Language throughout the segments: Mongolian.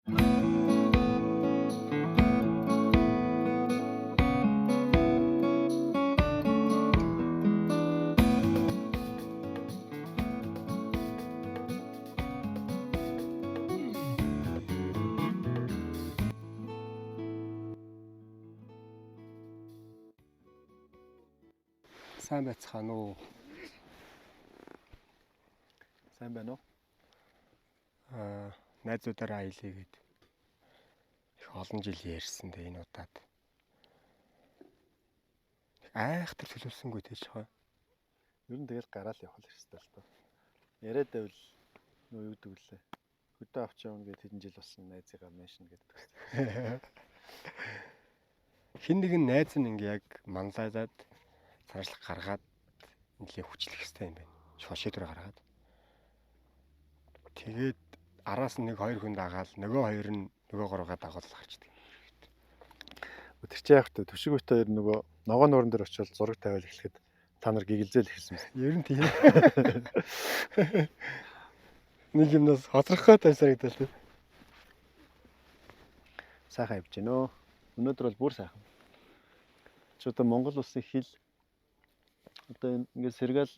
Сайн байцгаана уу? Сайн байна уу? Найзуудаараа аяльгээд их олон жил ярьсан дээ энэ удаад. Айхтар төлөвлөсөнгүй тийч хаа. Ер нь тэгэл гараал явах хэрэгтэй л тоо. Яриад байвал нөө юу гэдэг лээ. Хөдөө авч явна гэд хэдэн жил болсон найзыгаа меншн гэдэг. Хин нэгэн найз нь ингээ яг манлайлаад цаашлах гаргаад нэлээ хүчлэх хэрэгтэй юм байна. Шошидроо гаргаад. Тэгээд араас нь 1-2 хүн дагаал нөгөө хоёр нь нөгөө гурваа дагуулж гарчдаг. Тэр чи яг төшигөөтэй хоёр нөгөө ногоон нуурын дээр очиод зураг тавиал эхлэхэд та нар гигэлзээл эхэлсэн юм. Ер нь тийм. Нэг юмнаас хоцрохгой тайсарагдал тийм. Сайхан явж гинөө. Өнөөдөр бол бүр сайхан. Чи одоо Монгол улсын хил одоо ингээд сэргээл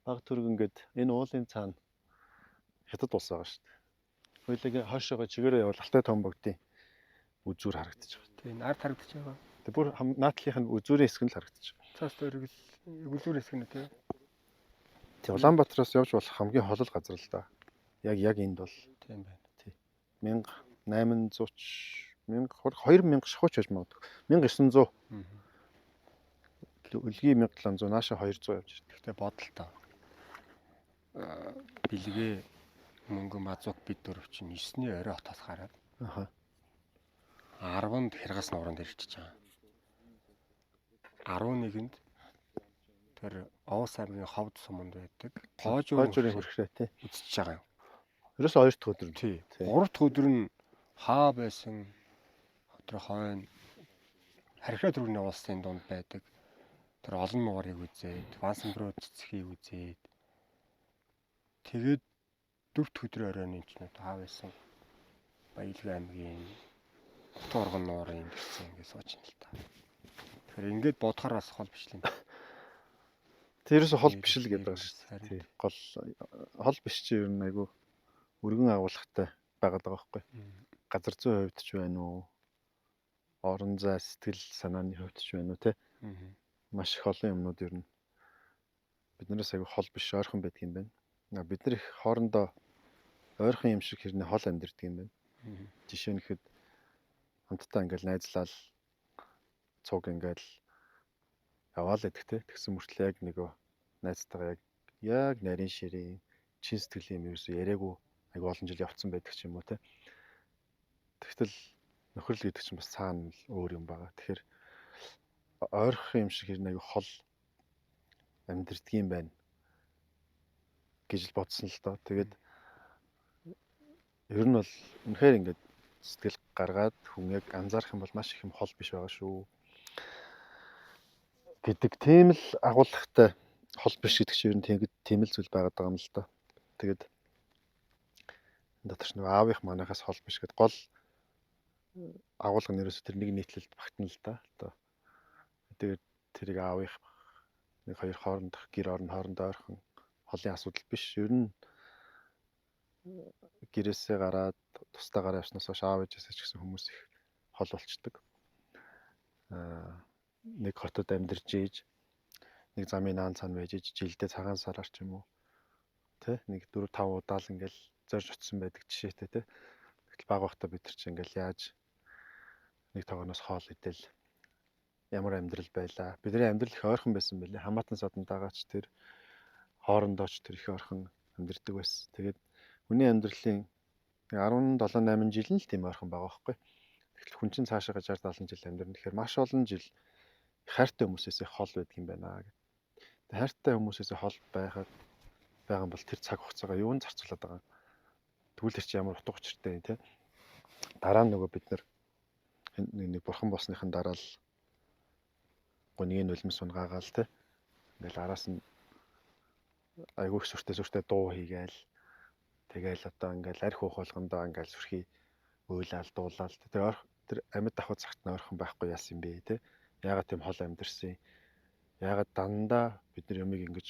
баг төрг ингээд энэ уулын цаана хятад улс байгаа шүү дээ. Хоёулаа хойшоогоо чигээрээ явал Алтай том богдын үзүүр харагдаж байгаа. Тийм ард харагдаж байгаа. Тэг бүр наадлынх нь үзүүрийн хэсэг нь л харагдаж байгаа. Цаас дөрөг өгүүлүүр хэсэг нь тийм. Тэг Улаанбаатараас явж болох хамгийн холол газар л да. Яг энд бол Тийм байна. Тий. 1800 2000 шахууч байж магадгүй. 1900 Үлгийн 1700 нааша 200 явж байна. Гэхдээ бодолтой. Бэлгээ мөнгө мазук бид дөрөв чинь 9-ний орой хотоос гараад. Аха. 10-нд Хяргас нууранд ирчихэж байгаа. 11-нд тэр Овс аймгийн ховд суманд байдаг. Гоожурын хөрхрээ тий. Үзчихэж байгаа юм. Ерөөс 2 дахь өдөр. Тий. 3 дахь өдөр нь хаа байсан тэр хойно харьхаа төрний улсын дунд байдаг. Тэр олон нуурыг үзээд, Вансенброд цэцгийг үзээд тэгээд 4 дахь өдрийн оройн чинь хаа байсан. Баялаг аймгийн Турган нуурын гэсэн ингэ сууж байна л та. Тэгэхээр ингээд бодохоор бас хол биш юм. Тэрээс хол биш л гэдэг байгаа шүү дээ. Тий. Гол хол биш чи ер нь айгүй өргөн агуулгатай байгаад байгаа байхгүй. Газар зүйн хувьд ч байна уу? Орон зай сэтгэл санааны хувьд ч байна уу те? Маш их олон юмнууд ер нь биднээс айгүй хол биш ойрхон байдаг юм байна. Бид нар их хоорондоо ойрхон юм шиг хэрнээ хол амьдэрдэг юм байна. Жишээ нь ихэд хамтдаа ингээл найзлал цуг ингээл яваал идэх те. Тэгсэн мөртлөө яг нөгөө найзтайгаа яг нарийн ширээ чин сэтгэлийн юм ерөөсөө яриаггүй айгүй олон жил явцсан байдаг ч юм уу те. Тэгтэл нөхрөл гэдэг чинь бас цаана өөр юм байгаа. Тэгэхээр ойрхон юм шиг хэрнээ айгүй хол амьдэрдэг юм байна гэж л бодсон л доо. Тэгээд ер нь бол үнэхээр ингээд сэтгэл гаргаад хүн яг анзаарах юм бол маш их юм хол биш байгаа шүү гэдэг тийм л агуулгатай хол биш гэдэг чинь ер нь тийм л зүйл байгаад байгаа юм л да. Тэгээд энэ дотор ч нэг аавынх манайхаас хол биш гэдэг гол агуулга нэрээс тэр нэг нийтлэлд багтана л да. Тэгээд тэрийг аавынх нэг хоёр хоорондох гэр орон хоорондоо ойрхон холын асуудал биш. Ер нь гэрээсээ гараад тустаагаар явснаас хойш аав ээжээсээ ч гэсэн хүмүүс их хол болчдөг. Нэг хотод амьдарч ийж нэг замын наан цаана байж ийж жилдээ цагаан сараар ч юм уу тэ нэг 4-5 удаа л ингээл зорж очсон байдаг жишээтэй тэ. Тэгтэл баг байхдаа бид нар чи ингээл яаж нэг тогооноос хоол идэл ямар амьдрал байлаа. Бидний амьдрал их ойрхон байсан байлээ. Хамаатан садан дагаач тэр хоорондооч тэр их ойрхон амьдардаг байсан. Тэгээд хүний амьдралын 17-8 жил нь л тийм ойрхон байгаа байхгүй. Тэгэхээр хүн чинь цаашаа 60-70 жил амьдрна. Тэгэхээр маш олон жил хайртай хүмүүсээс хол байдаг юм байна гэдэг. Хайртай хүмүүсээс хол байгаа юм бол тэр цаг хугацаагаа юунд зарцуулаад байгаа. Тэгвэл тэр чинь ямар утга учиртай юм те. Дараа нь нөгөө бид нэг бурхан болсныхан дараа л гонгийн нулимс унгаагаал те. Ингээл араас нь айгүй их сүртэй дуу хийгээл тэгэл одоо ингээл арх уух болгондоо ингээл сүрхий Уйлал дуулаад тэр амьд давхар цагт нойрхон байхгүй яасан бэ те. Яагаад тийм хол амьдэрсэн? Яагаад дандаа бид нар юмыг ингэж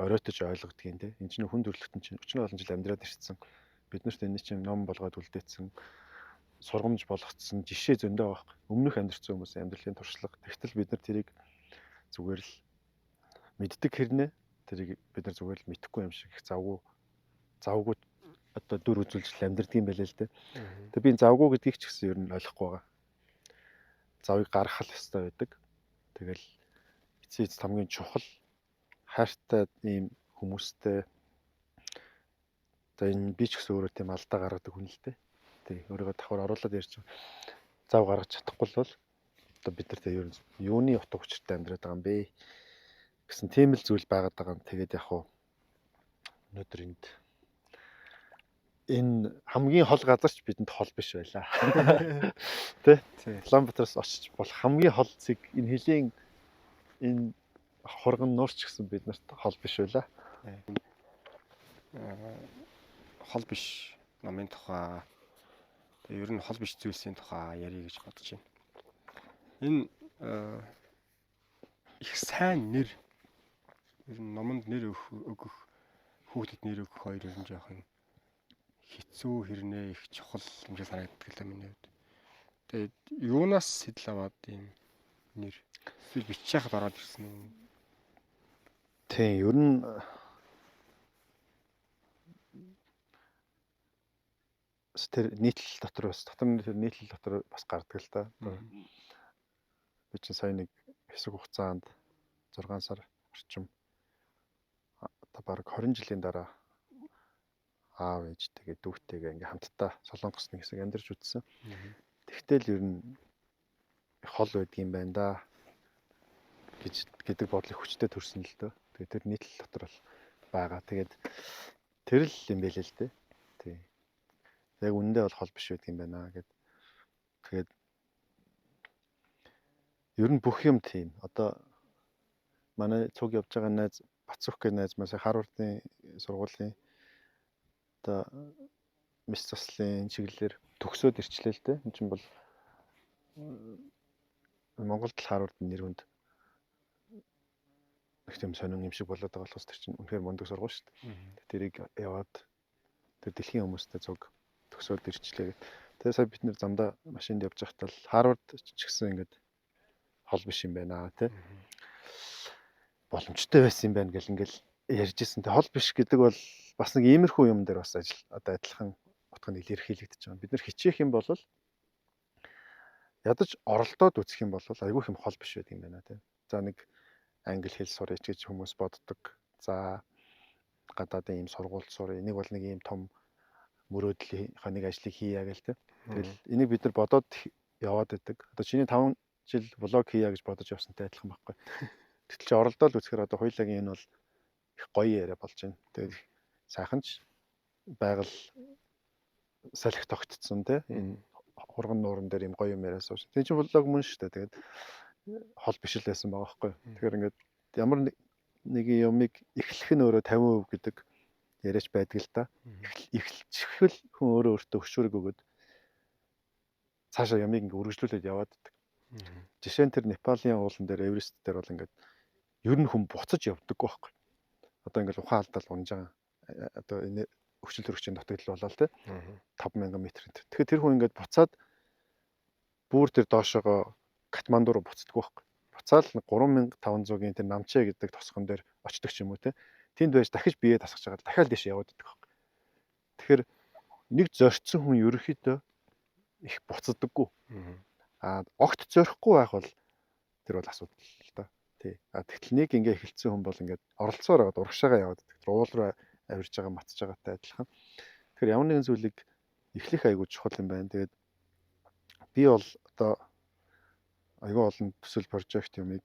оройтож ойлгодгийг те. Энд чинь хүн төрөлхтөн чинь 40 олон жил амьдраад ирсэн. Биднэрт энэ чинь ном болгоод үлдээсэн, сургамж болгоцсон жишээ зөндөө байхгүй. Өмнөх амьдрсан хүмүүсийн амьдралын туршлага. Тэгтэл бид нар тэрийг зүгээр л мэддэг хэрнээ тэрийг бид нар зүгээр л мэдэхгүй юм шиг их завгүй одоо дүр үзүүлж амьдрдаг юм байлээ л дээ. Тэгээ би завгүй гэдгийг ч гэсэн ер нь ойлгохгүй байгаа. Завыг гаргах л ёстой байдаг. Тэгэл эцээ хамгийн чухал хайртай ийм хүмүүстэй за энэ би ч гэсэн өөрөө тийм алдаа гаргадаг хүн л дээ. Тий, өөрийгөө давхар оруулаад ярьж зав гаргаж чадахгүй бол одоо бид нар тэгээ ер нь юуны утга учиртай амьдраад байгаа юм бэ гэсэн тийм л зүйл байгаад байгаа юм. Тэгээд яг хуу өнөөдөр энэ хамгийн хол газар ч бидэнд хол биш байлаа. Тэ? Улаанбаатараас очиж болох хамгийн хол зэг энэ хилийн энэ хурган нуурч гэсэн биднэрт хол биш байлаа. Хол биш номын тухай ер нь хол биш зүйлсийн тухай ярих гэж бодож байна. Энэ их сайн нэр ер нь номонд нэр өгөх хүүхдэд нэр өгөх хоёр ер нь жоохон хэцүү хэрнээ их чухал юм шиг санагддаг л миний хувьд. Тэгээд юунаас сэтэл аваад ийм нэр эсвэл бичих хад ороод ирсэн үү? Тийм ер нь тэр нийтлэл дотор бас гардаг л да. Би чинь сая нэг хэсэг хугацаанд 6 сар орчим одоо баг 20 жилийн дараа аав ээжтэйгээ дүүтэйгээ ингээм хамтдаа Солонгост нэг хэсэг амьдарч үзсэн. Тэгтэл ер нь хол байдаг юм байна да гэдэг бодлыг хүчтэй төрсөн л дөө. Тэгээд тэр нийтлэл дотор бол байгаа. Тэгээд тэр л юм байлээ л дээ. Тий. Яг үнэндээ бол хол биш байдаг юм байна гэд. Тэгээд ер нь бүх юм тийм. Одоо манай цуг явж байгаа найз Бацүх гэх найз маань Харвардын сургуулийн одоо мис заслын чиглэлээр төгсөөд ирчлээ л дээ. Энэ чинь бол Монголд Харвардын нэр хүнд их тийм сонин юм шиг болоод байгаа болохоос тэр чинь үнэхээр мундаг сургууль шүү дээ. Тэрийг яваад тэр дэлхийн хүмүүстэй цуг төгсөөд ирчлээ. Тэгээ сая бид нэр замдаа машинд явж байхдаа л Харвард ч гэсэн ингээд хол биш юм байна тий. Боломжтой байсан юм байна гэл ингээл ярьж ирсэн. Тэг хол биш гэдэг бол бас нэг иймэрхүү юм дээр бас одоо адилхан утга нь илэрхийлэгдэж байгаа. Бид нар хичээх юм бол ядаж оролдоод үзэх юм бол айгүй их юм хол биш байдаг юм байна тий. За нэг англи хэл сурах гэж хүмүүс боддог. За гадаадын ийм сургуульд сурах. Энийг бол нэг ийм том мөрөөдлийн нэг ажлыг хийя гэл тий. Тэгэл энийг бид нар бодоод яваад байдаг. Одоо чиний 5 жил блог хийя гэж бодож явсантай адилхан байхгүй. Гэтэл чи оролдоод үзэхээр одоо хоёулагийн энэ бол их гоё яриа болж байна. Тэгээд сайхан ч байгаль салхи тогтцсон тий. Энэ хурган нууран дээр юм гоё юм яриа сууж. Тэг чи блог мөн шүү дээ. Тэгээд хол биш л байсан байгаа байхгүй. Тэгэхээр ингээд ямар нэг юмыг эхлэх нь өөрөө 50% гэдэг яриач байдаг л да. Эхлчихвэл хүн өөртөө хөшүүрэг өгөөд цаашаа ямыг ингээ үргэлжлүүлээд яваад байдаг. Жишээ нь тэр Непалийн уулан дээр Эверест дээр бол ингээд ер нь хүн буцаж явдаг байхгүй. Одоо ингээд ухаан алдал унж байгаа. Одоо энэ өвчл төрөгчийн дутагдал болоо те 5000 м. Тэгэхээр тэр хүн ингээд буцаад бүр тэр доошоогоо Катманду руу буцдаг байхгүй. Буцаал 3500-гийн тэр Намчэ гэдэг тосгон дээр очдог ч юм уу те. Тэнд байж дахиж биеэ тасгаж байгаа дахиад дэше яваад байдаг байхгүй. Тэгэхээр нэг зорцсон хүн ерөөхдөө их буцадаггүй. Огт зорихгүй байх бол тэр бол асуудал л да. Тий. Тэгтэл нэг ингээ эхэлсэн хүн бол ингээд оролцоороо урагшаага яваад байдаг. Уул руу авирж байгаа матж байгаатай адилхан. Тэгэхээр ямар нэгэн зүйлийг эхлэх айгүй чухал юм байна. Тэгээд би бол одоо айгүй олон төсөл прожект юмыг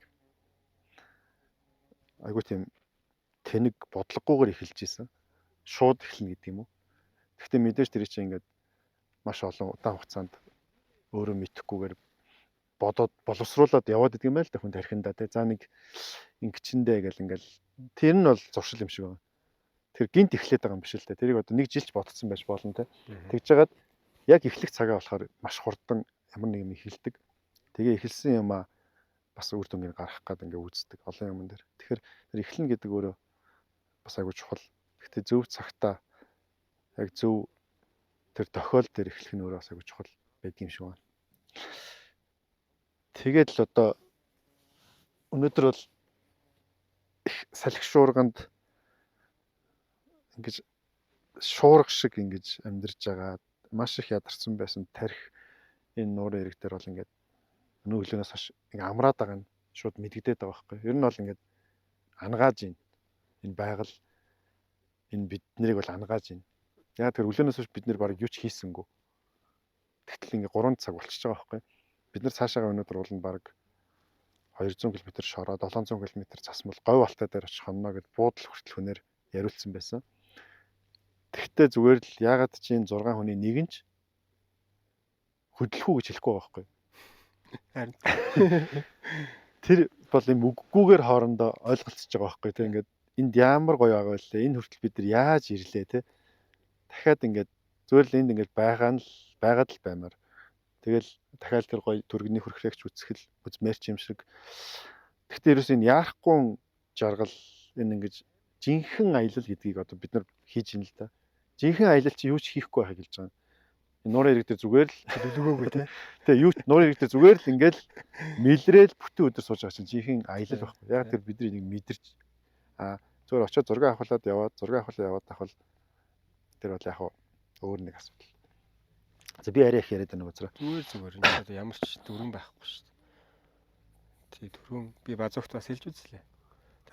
айгүй тийм тэнэг бодлогогүйгээр эхэлж исэн. Шууд эхэлнэ гэдэг юм уу. Гэхдээ мэдээж тэр чинь ингээд маш олон удаан хугацаанд өөрөө мэдхгүйгээр бодоод боловсруулад яваад идэг юм байл та хүн тархиндаа те. За нэг ингэчэндээ гэл ингээл тэр нь бол зуршил юм шиг байна. Тэр гинт эхлээд байгаа юм биш л те. Тэрийг одоо нэг жилч бодсон байж болно те. Тэгж жагаад яг эхлэх цагаа болохоор маш хурдан ямар нэг юм эхэлдэг. Тэгээ эхэлсэн юм аа бас үр дүнгийн гарах гээд ингээ үздэг олон юмн дээр. Тэгэхээр тэр эхлэн гэдэг өөрөө бас айгуу чухал. Гэхдээ зөв цагтаа яг зөв тэр тохиол дээр эхлэх нь өөрөө бас айгуу чухал байдаг юм шиг байна. Тэгээд л одоо өнөөдөр бол салхи шуурганд ингэж шуурга шиг ингэж амьдарч байгаа маш их ядарсан байсан тарих энэ нуурын ирэг дээр бол ингээд өнөө өглөөнөөс хойш ингээ амраад байгаа нь шууд мэдэгдээд байгаа байхгүй. Ер нь бол ингээд ангааж ийн. Энэ байгаль энэ биднийг бол ангааж ийн. Яг тэр өглөөнөөс хойш бид нэр баг юу ч хийсэнгүй. Тэгтэл ингээ 3 цаг болчихж байгаа байхгүй. Бид нар цаашаага өнөөдөр ууланд баг 200 км шороо 700 км засмал говь алтай дээр очих хонно гэд буудал хүртэл хүнээр яриулсан байсан. Тэгтээ зүгээр л ягаад чи энэ 6 хүний нэг нь ч хөдлөх үү гэж хэлэхгүй байгаа байхгүй. Харин Тэр бол юм үггүйгээр хоорондоо ойлголцож байгаа байхгүй тийм ингээд энд ямар гоё байгаа вэ? Энэ хүртэл бид нар яаж ирлээ те. Дахиад ингээд зүгээр л энд ингээд байгаад л баймаар. Тэгэл дахиад тэр гоё түргэний хүрхрэгч үсгэл үзмэрч юм шиг. Гэхдээ ерөөс энэ яарахгүй жаргал энэ ингээд жинхэнэ аялал гэдгийг одоо бид нар хийж ин л да. Жинхэнэ аялал чи юу ч хийхгүй байхыг хэлж байгаа. Энэ нуурын ирэг дээр зүгээр л төлөвлөгөөгүй те. Тэгээ юу ч нуурын ирэг дээр зүгээр л ингээд мэлрээл бүтэн өдөр сууж байгаа чинь жинхэнэ аялал байхгүй. Яг тэр бидний нэг мэдэрч зүгээр очиод зураг авахлаад яваад тахвал тэр бол яг өөр нэг асуудал. За би арай их яриад байна уусаа. Зүгээр энэ ямар ч дүрэн байхгүй шүү дээ. Тий дүрэн би базугт бас хэлж үзлээ.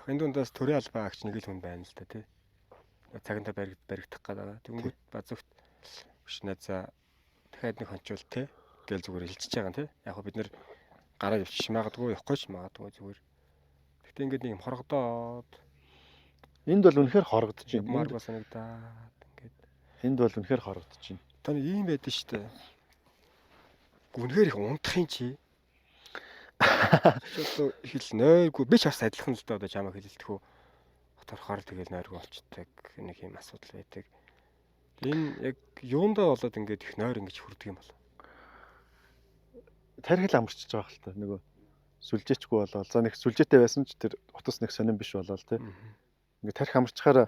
Энэ дундаас төрийн албаа агч нэг л хүн байна л да тий. Цагантаа баригдах гэдэг. Тэнгүүт базугт биш найзаа дахиад нэг хончвол тий. Гэл зүгээр хэлчихэж байгаа юм тий. Яг бид нэр гараа явчих магадгүй явахгүй ч магадгүй зүгээр. Гэтэ ингээд нэг юм хоргодоод энд бол үнэхээр хоргодож байна. Ямар бас санагдаад ингээд энд бол үнэхээр хоргодож байна. Таны ийм байдэн шүү дээ. Үнэхээр их унтах юм чи. Одоо хэл нойргүй би ч бас адилхан л дээ одоо чамаа хэлэлтэх үү. Торхоор тэгэл нойргүй болчдаг нэг юм асуудал байдаг. Энэ яг юундаа болоод ингээд их нойр ингэж хүрдэг юм бол. Тархил амарчж байгаа хэл та нөгөө сүлжээчгүй болоо. За нэг сүлжээтэй байсан ч тэр утас нэг сонирн биш болоо те. Ингээд тархи амарчхаараа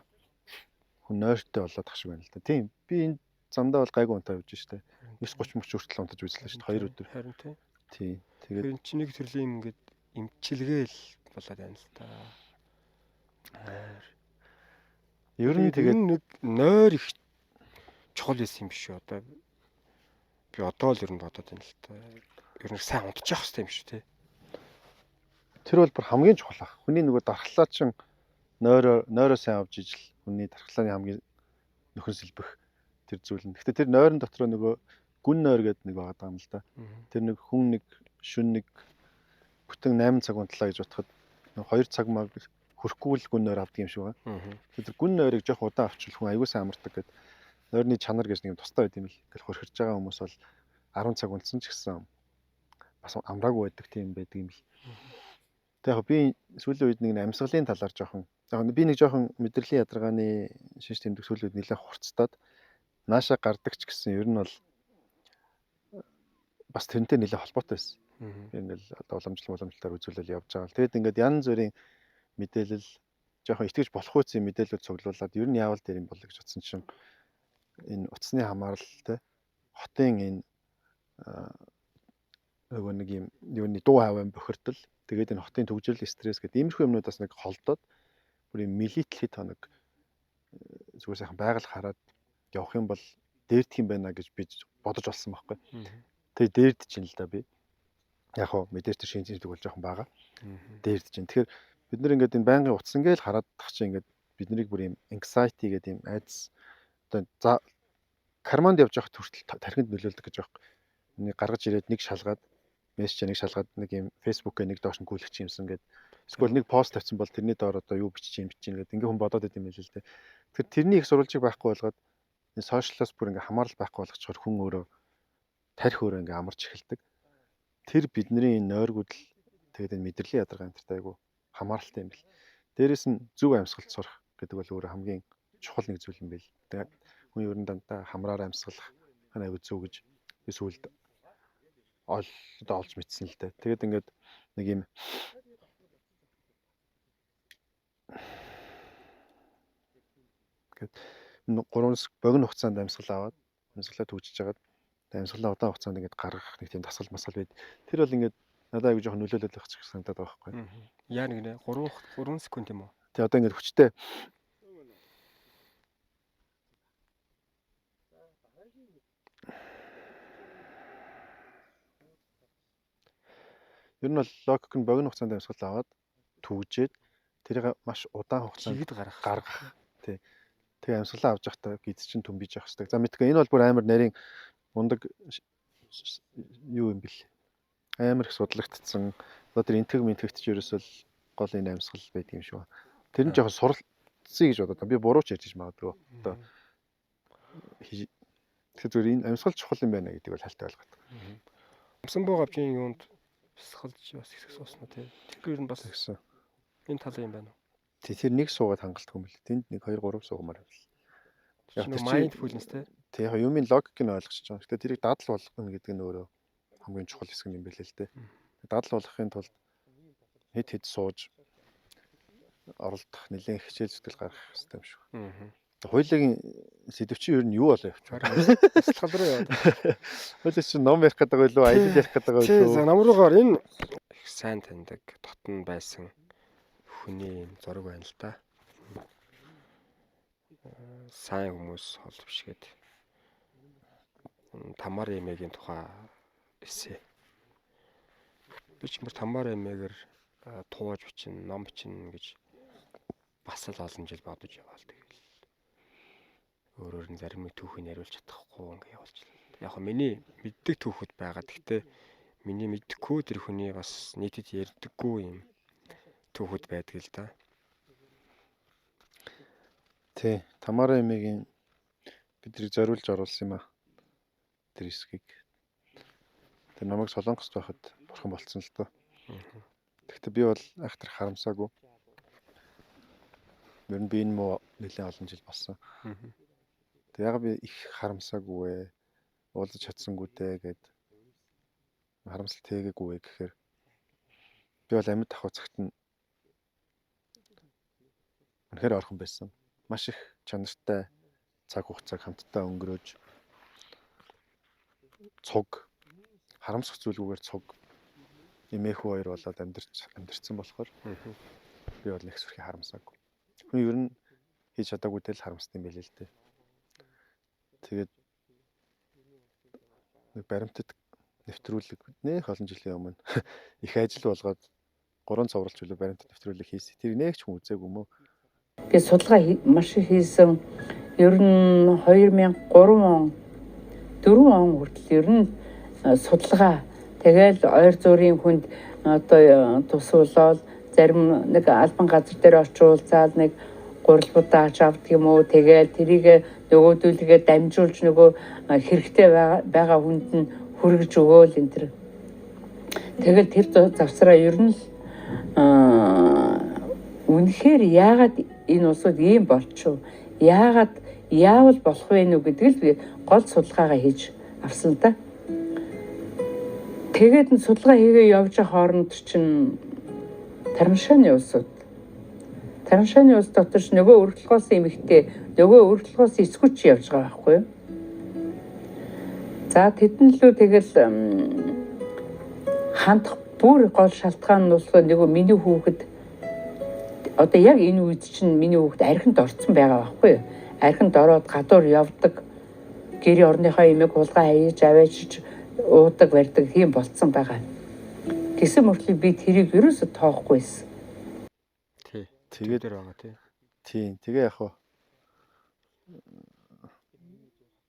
хүн нойртой болоод тах шиг байна л да. Тийм. Би энэ замдаа бол гайгүй унтаа явж штэ. 9:30 мөч хүртэл унтаж үзлээ штэ 2 өдөр. Харин тий. Тий. Тэгээд энэ чинь нэг төрлийн ингээд эмчилгээл болоод байна л та. Ер нь тэгээд нэг нойр их чухал байсан юм биш үү одоо. Би одоо л ер нь бодоод байна л та. Ер нь сайн унтчих хэрэгтэй юм шүү тий. Тэр бол бүр хамгийн чухал ах. Хүний нөгөө дархлаа чин нойроо сайн авч ижил хүний дархлааны хамгийн нөхөн сэлбэх тэр зүйл нь. Гэхдээ тэр нойрон дотор нөгөө гүн нойр гэдэг нэг байгаа юм л да. Тэр нэг хүн нэг шүн нэг бүтэн 8 цаг унтлаа гэж бодоход 2 цаг маг хөрөхгүй л гүн нойр авдаг юм шиг байна. Тэгэхээр гүн нойрыг жоох удаан авчвал хүн аягүй сайн амардаг гэдэг. Нойрны чанар гэж нэг юм тустай байд юм л. Ингээл хөрхирж байгаа хүмүүс бол 10 цаг унтсан ч гэсэн бас амраагүй байдаг тийм байдаг юм л. Тэг яг би сүүлийн үед нэг амьсгалын талаар жоохон би нэг жоохон мэдрэлийн ядаргааны шинж тэмдэг сүүлийн үед нэлээд хурцтаад наашаа гардаг ч гэсэн ер нь бол бас тэрнтэй нэлээд холбоотой байсан. Ингээл одоо уламжлалтаар үзүүлэл явж байгаа. Тэгэд ингээд янз бүрийн мэдээлэл жоохон итгэж болох үс юм мэдээлэлүүд цуглуулад ер нь яавал дээр юм бол гэж утсан чинь энэ утасны хамааралтай хотын энэ нөгөө нэг юм юуны дуу хавын бохирдол тэгээд энэ хотын төгжрөл стресс гэдэг иймэрхүү юмнуудаас нэг холдоод бүр юм милитэл хэд хоног зүгээр сайхан байгаль хараад явах юм бол дээрдэх юм байна гэж би бодож олсон байхгүй. Тэгээ дээрдэж чинь л да би. Яг хоо мэдээж тэр шинж тэмдэг бол жоохон байгаа. Дээрдэж чинь. Тэгэхээр бид нэр ингээд энэ байнгын утас ингээл хараад тах чинь ингээд биднийг бүр юм anxiety гэдэг юм айдас одоо за карманд явж явах хүртэл тархинд нөлөөлдөг гэж байгаа. Нэг гаргаж ирээд нэг шалгаад мессеж нэг шалгаад нэг юм фэйсбүүкээ нэг доош нь гүйлгэж юмсан гэдэг. Эсвэл нэг пост тавьсан бол тэрний доор одоо юу бичиж гэдэг ингээ хүн бодоод идэм байл л дээ. Тэгэхээр тэрний их сурвалжийг байхгүй болгоод энэ сошиалоос бүр ингээ хамаарал байхгүй болгочоор хүн өөрөө тарих өөрөө ингээ амарч эхэлдэг. Тэр бидний энэ нойргуудл тэгээд энэ мэдрэлийн ядаргаа энтертэй айгу хамааралтай юм бэл. Дээрээс нь зөв амьсгалт сурах гэдэг бол өөрөө хамгийн чухал нэг зүйл юм бэл. Тэгээд хүн ер нь дандаа хамраар амьсгалах айгу зөв гэж би сүүлд олж мэдсэн л дээ. Тэгээд ингээд нэг юм гээд 3 богино хугацаанд амьсгал аваад амьсгалаа төгжиж жагаад амьсгалаа удаан хугацаанд ингээд гаргах нэг тийм дасгал масгал байд. Тэр бол ингээд надад айгу жоохон нөлөөлөл өгч санагдаад байгаа байхгүй. Яа нэг нэ 3 секунд юм уу? Тэгээ одоо ингээд хүчтэй ер нь бол логик нь богино хугацаанд амьсгал аваад төгжээд тэрийг маш удаан хугацаанд Жигэд гаргах. Тий. Тэгээ амьсгалаа авч явахдаа гиз чинь төмбиж явах хэрэгтэй. За мэдгүй энэ бол бүр амар нарийн мундаг юу юм бэл. Амар их судлагдсан. Одоо тэр интэг мэнтэгт ч ерөөсөл гол энэ амьсгал байдаг юм шиг байна. Тэр нь жоохон суралцъя гэж бодоод би буруу ч ярьж магадгүй. Одоо тэгэхээр зүгээр энэ амьсгал чухал юм байна гэдэг бол хальтаа ойлгоод. Амсан буу гавчийн юунд сахалж бас хэсэг сууснаа тий. Тэр нь бас гэсэн. Энэ тал юм байна уу? Тэр нэг суугаад хангалтгүй юм бэл. Тэнд нэг 2 3 суугамаар байвал. Яг тэр mindfulness тий. Тэг яг юмын логикийг нь ойлгож байгаа. Гэтэ тэрийг дадал болгоно гэдэг нь өөрөө хамгийн чухал хэсэг юм билээ л дээ. Дадал болгохын тулд хэд сууж оролдох нэлээд хичээл зүтгэл гаргах хэрэгтэй юм шиг. Хуулийн сэдв чинь ер нь юу болоо явчих. Туслахал руу яваад. Хуулийн чинь ном ярих гэдэг байлуу, аялал ярих гэдэг байлуу. За намруугаар энэ их сайн таньдаг дотн байсан хүний зураг байна л да. Сайн хүмүүс хол бишгээд Тамар эмээгийн тухай эсэ. Би ч мөр Тамар эмээгээр тууж бичин, ном бичин гэж бас л олон жил бодож яваал тэгэл. Өөрөөр нь зарим нэг түүхийг яриулж чадахгүй ингээ явуулчихлаа. Яг хөө миний мэддэг түүхүүд байгаа. Гэхдээ миний мэдхгүй тэр хүний бас нийтэд ярьдаггүй юм түүхүүд байдаг л да. Тий, Тамара эмээгийн бидрийг зориулж оруулсан юм а. Тэр хэсгийг. Тэр намайг Солонгост байхад бурхан болцсон л доо. Гэхдээ би бол айхтар харамсаагүй. Ер нь би энэ муу нэлээд олон жил болсон. Тэг яг би их харамсаагүй вэ? Уулзаж чадсангүй дээ гэд харамсалт хийгээгүй вэ гэхээр би бол амьд ахуй цагт нь үнэхээр орхон байсан. Маш их чанартай цаг хугацааг хамтдаа өнгөрөөж цуг харамсах зүйлгүйгээр цуг эмээхүү хоёр болоод амьдэрсэн болохоор би бол их сүрхий харамсаагүй. Хүн ер нь хийж чадаагүй тэл харамсдаг юм байл л дээ. Тэгээд нэг баримтат нэвтрүүлэг нэх олон жилийн өмнө их ажил болгоод 3 цовралж үлээ баримтат нэвтрүүлэг хийсэн. Тэр нэг ч хүн үзээгүй мө. Би судалгаа маш их хийсэн. Ер нь 2003 он 4 он хүртэл ер нь судалгаа тэгэл ойр зүрийн хүнд одоо тусуулаад зарим нэг албан газар дээр очиулзаад нэг гурилбуудаа ач авдаг юм уу тэгэл тэрийг нөгөөдөлгөө дамжуулж нөгөө хэрэгтэй байгаа хүнд нь хүргэж өгөөл энэ төр. Тэгэл тэр завсраа ер нь үнэхээр яагаад энэ улсууд ийм болчихв? Яагаад яавал болох вэ нү гэдэг л би гол судалгаагаа хийж авсан л да. Тэгээд нь судалгаа хийгээ явж байгаа хооронд чинь Тараншааны улсууд. Тараншааны улс дотор ч нөгөө өргөлгоос эмэгтэй, нөгөө өргөлгоос эсгүүч явж байгаа байхгүй юу? За тэдэн лөө тэгэл хандах бүр гол шалтгаан нь болохоор нөгөө миний хүүхэд одоо яг энэ үед чинь миний хүүхэд архинд орцсон байгаа байхгүй юу? Архинд ороод гадуур явдаг, гэр орныхоо эмээг хулгай хаяж аваачиж уудаг барьдаг тийм болцсон байгаа. Гэсэн мөртлөө би тэрийг ерөөсө тоохгүйсэн. Тий. Тэгээд дээр байгаа тий. Тийм. Тэгээ яг хөө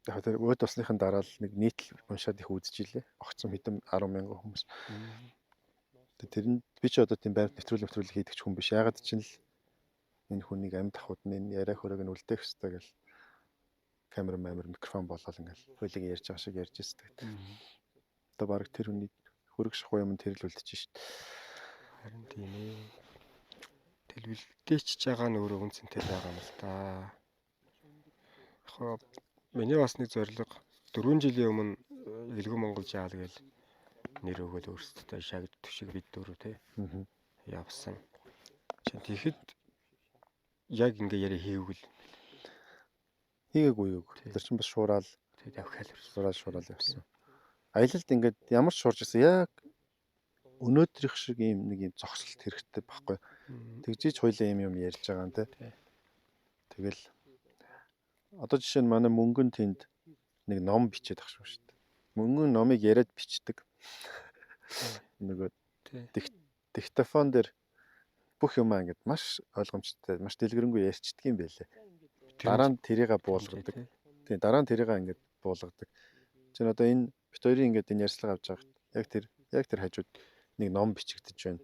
яг тэр өөд усныхын дараа л нэг нийтлэл уншаад их үзчихлээ. Огцсон хэдэн 10,000 хүмүүс. Тэр нь би ч одоо тийм баримт нэвтрүүлэг хийдэг ч хүн биш. Ягаад ч л энэ хүнийг амьд ахуйд нь яриа хөрөг нь үлдээх ёстой гэл камер микрофон болол ингээл хөлийг ярьж байгаа шиг ярьж өстэй. Одоо баг тэр хүний хөрөг шахуу юм тэр л үлдчихэж шít. Харин тийм ээ. Дэлбэлдээчж байгаа нь өөрөө үнцэнтэй байгаа юм л да. Яг миний бас нэг зорилго 4 жилийн өмнө Илгүү Монгол жаал гээл нэр өгөөл өөрсдөө шагнаддаг шиг бид дөрөв те явсан. Чин тэгэхэд яг ингээ яриа хийвэл хийгээгүй юу. Тэр чинь бас шуурал давхиал шуурал явсан. Аялалд ингээд ямар ч шуурж ирсэн яг өнөөдрийнх шиг ийм нэг юм зогсолт хэрэгтэй байхгүй. Тэгжиж хоёлаа юм ярьж байгаа юм те. Тэгэл одоо жишээ нь манай мөнгөн тэнд нэг ном бичээд ах шүү дээ. Мөнгөн номыг яриад бичдэг. Нөгөө диктофон дээр бүх юмаа ингээд маш ойлгомжтой, маш дэлгэрэнгүй ярьцдаг юм байлээ. Дараа нь тэрийг буулгадаг. Тийм дараа нь тэрийг ингээд буулгадаг. Чинь одоо энэ бит хоёрын ингээд энэ ярьцлага авч байгаа. Яг тэр хажууд нэг ном бичигдэж байна.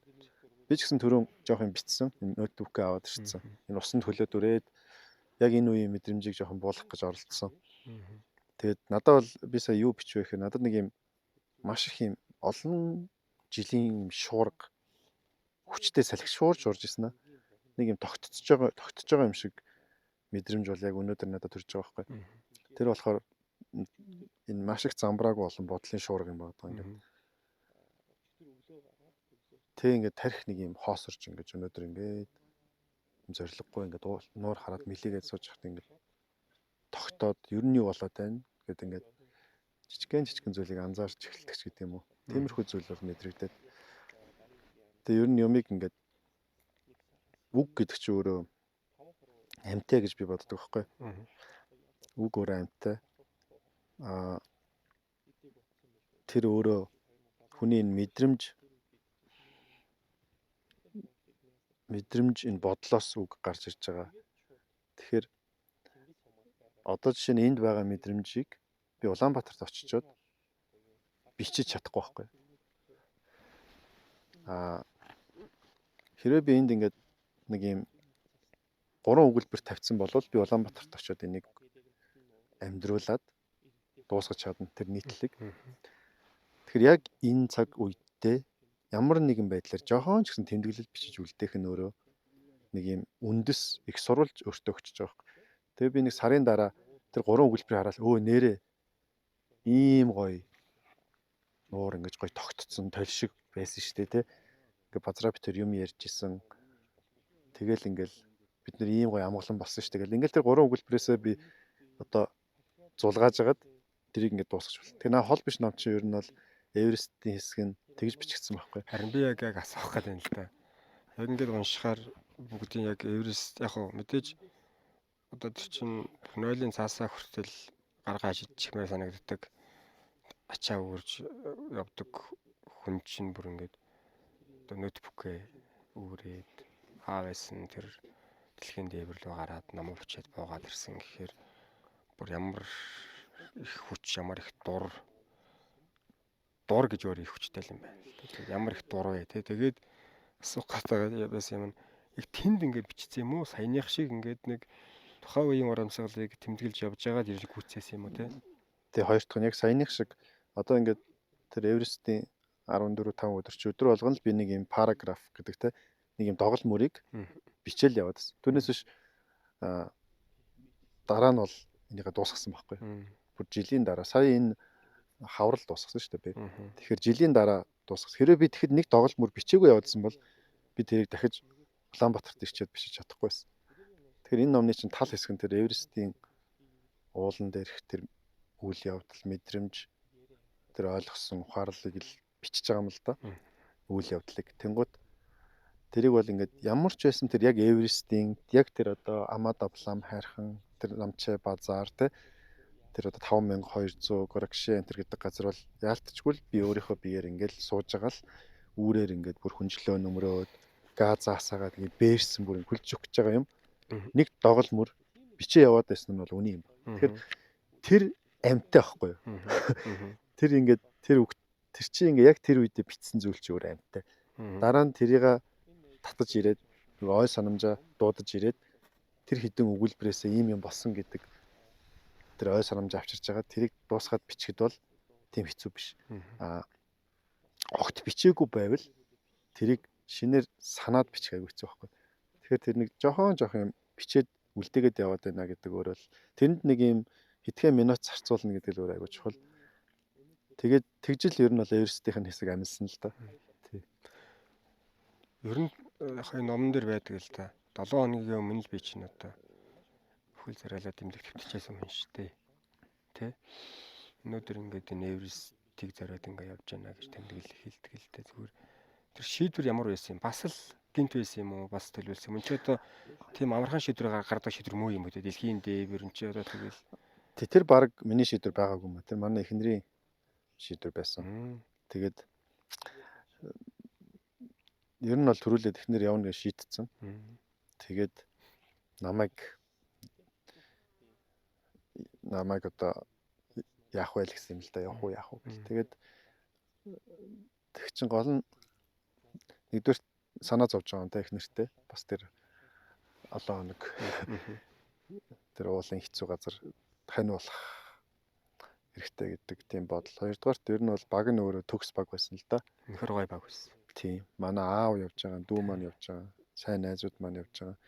Би ч гэсэн түрүүн жоох юм бичсэн. Ноутбукээ аваад ирсэн. Энэ усанд хөлөө дүрээд яг энэ үеийн мэдрэмжийг жоохон буулгах гэж оролдсон. Тэгээд надад бол би сая юу бичвэ гэхээр надад нэг юм маш их юм олон жилийн шуурга хүчтэй салхи шуурж урж ирсэн аа. Нэг юм тогтцож байгаа юм шиг мэдрэмж бол яг өнөөдөр надад төрж байгаа байхгүй. Тэр болохоор энэ маш их замбрааг болон бодлын шуурга юм байна ингээд. Тэг ингээд тарих нэг юм хоосорч ингээд өнөөдөр ингээд зориггүй ингээд нуур хараад мэлийгээд сууж хат ингээд тогтоод ер нь юу болоод байна гэд ингээд жижигхэн зүйлийг анзаарч эхэлдэг ч гэдэг юм уу. Тиймэрхүү зүйл бол мэдрэгдээд. Тэгээ ер нь юмыг ингээд үг гэдэг чинь өөрөө амьтаа гэж би боддог байхгүй. Үг өөрөө амьтаа. Тэр өөрөө хүний мэдрэмж энэ бодлоос үг гарч ирж байгаа. Тэгэхээр одоо жишээ нь энд байгаа мэдрэмжийг би Улаанбаатарт очичоод бичиж чадахгүй байхгүй. Хэрвээ би энд ингээд нэг юм 3 өгүүлбэр тавьсан бол би Улаанбаатарт очиод энийг амьдруулад дуусгаж чадна тэр нийтлэг. Тэгэхээр яг энэ цаг үедээ ямар нэгэн байдлаар жоохон ч гэсэн тэмдэглэл бичиж үлдээх нь өөрөө нэг юм үндэс их сурвалж өөртөө өгчөж байгаа юм. Тэгээ би нэг сарын дараа тэр 3 өгүүлбэрийг хараад нэрээ ийм гоё нуур ингэж гоё тогтцсон толь шиг байсан шүү дээ те. Ингээ базраа битэр юм ярьж исэн. Тэгэл ингээл бид нар ийм гоё амгалан болсон шүү дээ. Ингээл тэр 3 өгүүлбэрээсээ би одоо зулгааж агаад тэрийг ингээд дуусгаж байна. Тэгээ наа хол биш ном чинь ер нь бол Эверестийн хэсэг нь тэгж бичигдсэн байхгүй. Харин би яг асуух гэдэг юм л да. Яг ингээд уншихаар бүгдийн яг Эверест яг хөө мэдээж одоо тэр чинь нойлын цаасаа хүртэл гаргаа шидчихмээр санагддаг. Ачаа үүрж явдаг хүн чинь бүр ингээд одоо ноутбукээ үүрээд хаа байсан тэр дэлхийн дээвэр рүү гараад ном бичээд буугаад ирсэн гэхээр бүр ямар их хүч, ямар их дур гэж өөр их хүчтэй юм байна. Ямар их дур вэ те. Тэгээд асуух гэдэг байсан юм. Их тэнд ингээд бичсэн юм уу? Саяных шиг ингээд нэг тухайн үеийн урамсгалыг тэмдэглэж явж байгаад ирж гүйцээсэн юм уу те? Тэгээ хоёр дахь нь яг саяных шиг одоо ингээд тэр Эверестийн 14-5 өдөр чи өдөр болгоно л би нэг юм параграф гэдэг те нэг юм доголь мөрийг бичээл яваад байсан. Түүнээс биш дараа нь бол энийгээ дуусгасан байхгүй. Бүр жилийн дараа сая энэ хаврал дуусгасан шүү дээ би. Тэгэхээр жилийн дараа дуусгасан. Хэрвээ би тэгэхэд нэг доголь мөр бичээгүй явуулсан бол би тэрийг дахиж Улаанбаатарт ирчээд бичиж чадахгүй байсан. Тэгэхээр энэ номны чинь тал хэсэг нь тэр Эверестийн уулан дээрх тэр үйл явдал, мэдрэмж, тэр ойлгосон ухаарлыг л бичиж байгаа юм л да. Үйл явдлыг. Тэнгууд тэрийг бол ингээд ямар ч байсан тэр яг Эверестийн яг тэр одоо Амада Блам хайрхан тэр Намчай базар те тэр одоо 5200 Горакши энэ гэдэг газар бол яалтчгүй л би өөрийнхөө биеэр ингээд сууж байгаа л үүрээр ингээд бүр хүнжлөө нөмрөөд газ асаагаад ингээд бээрсэн бүр хүлж өгч байгаа юм. Нэг доголь мөр бичээ яваад байсан нь бол үний юм. Тэгэхээр тэр амьтаа байхгүй юу? Тэр ингээд тэр чи ингээд яг тэр үедээ бичсэн зүйл чи өөр амьтаа. Дараа нь тэрийг татаж ирээд ой санамжаа дуудаж ирээд тэр хідэн өгүүлбэрээсээ ийм юм болсон гэдэг тэр ой санамж авчирч байгаа тэрийг дуусгаад бичгэд бол тийм хэцүү биш. Огт бичээгүй байвал тэрийг шинээр санаад бичих аягүй хэцүү байхгүй. Тэгэхээр тэр нэг жохон юм бичээд үлдээгээд яваад байна гэдэг өөрөө л тэнд нэг юм хэдхэн минут зарцуулна гэдэг л өөр айгуу чухал. Тэгээд тэгжил ер нь бол Эверестийн хэсэг амилсан л да. Тий. Ер нь яг энэ номон дээр байдаг л да. 7 хоногийн өмнө л би чинь одоо бүхэл зэрэглээ тэмдэг төвчээсэн юм шүү дээ. Тэ? Өнөөдөр ингээд энэ Эверестийг зориод ингээд явж байна гэж тэмдэглэл хэлдэг л дээ. Зүгээр тэр шийдвэр ямар байсан юм? Бас л гинт байсан юм уу? Бас төлөвлөсөн юм. Чи одоо тийм амархан шийдвэр гаргадаг шийдвэр муу юм уу? Дэлхийн дээвэр нь чи одоо тэгэл Тэр баг миний шийдвэр байгаагүй юм. Тэр манай эхнэрийн шийдвэр байсан. Тэгээд ер нь бол төрүүлээд эхнэр явна гэж шийдсэн. Тэгээд намайг одоо яах вэ гэсэн юм л да. Явах уу яах уу гэл. Тэгээд тэг чин гол нь нэгдүгээр санаа зовж байгаа юм та эхнэртэй. Бас тэр олон хоног тэр уулын хэцүү газар хань болох хэрэгтэй гэдэг тийм бодол. Хоёрдугаарт ер нь бол баг нь өөрөө төгс баг байсан л да. нөхөр гой баг байсан. Тийм. Манай аав явж байгаа, дүү маань явж байгаа, сайн найзууд маань явж байгаа.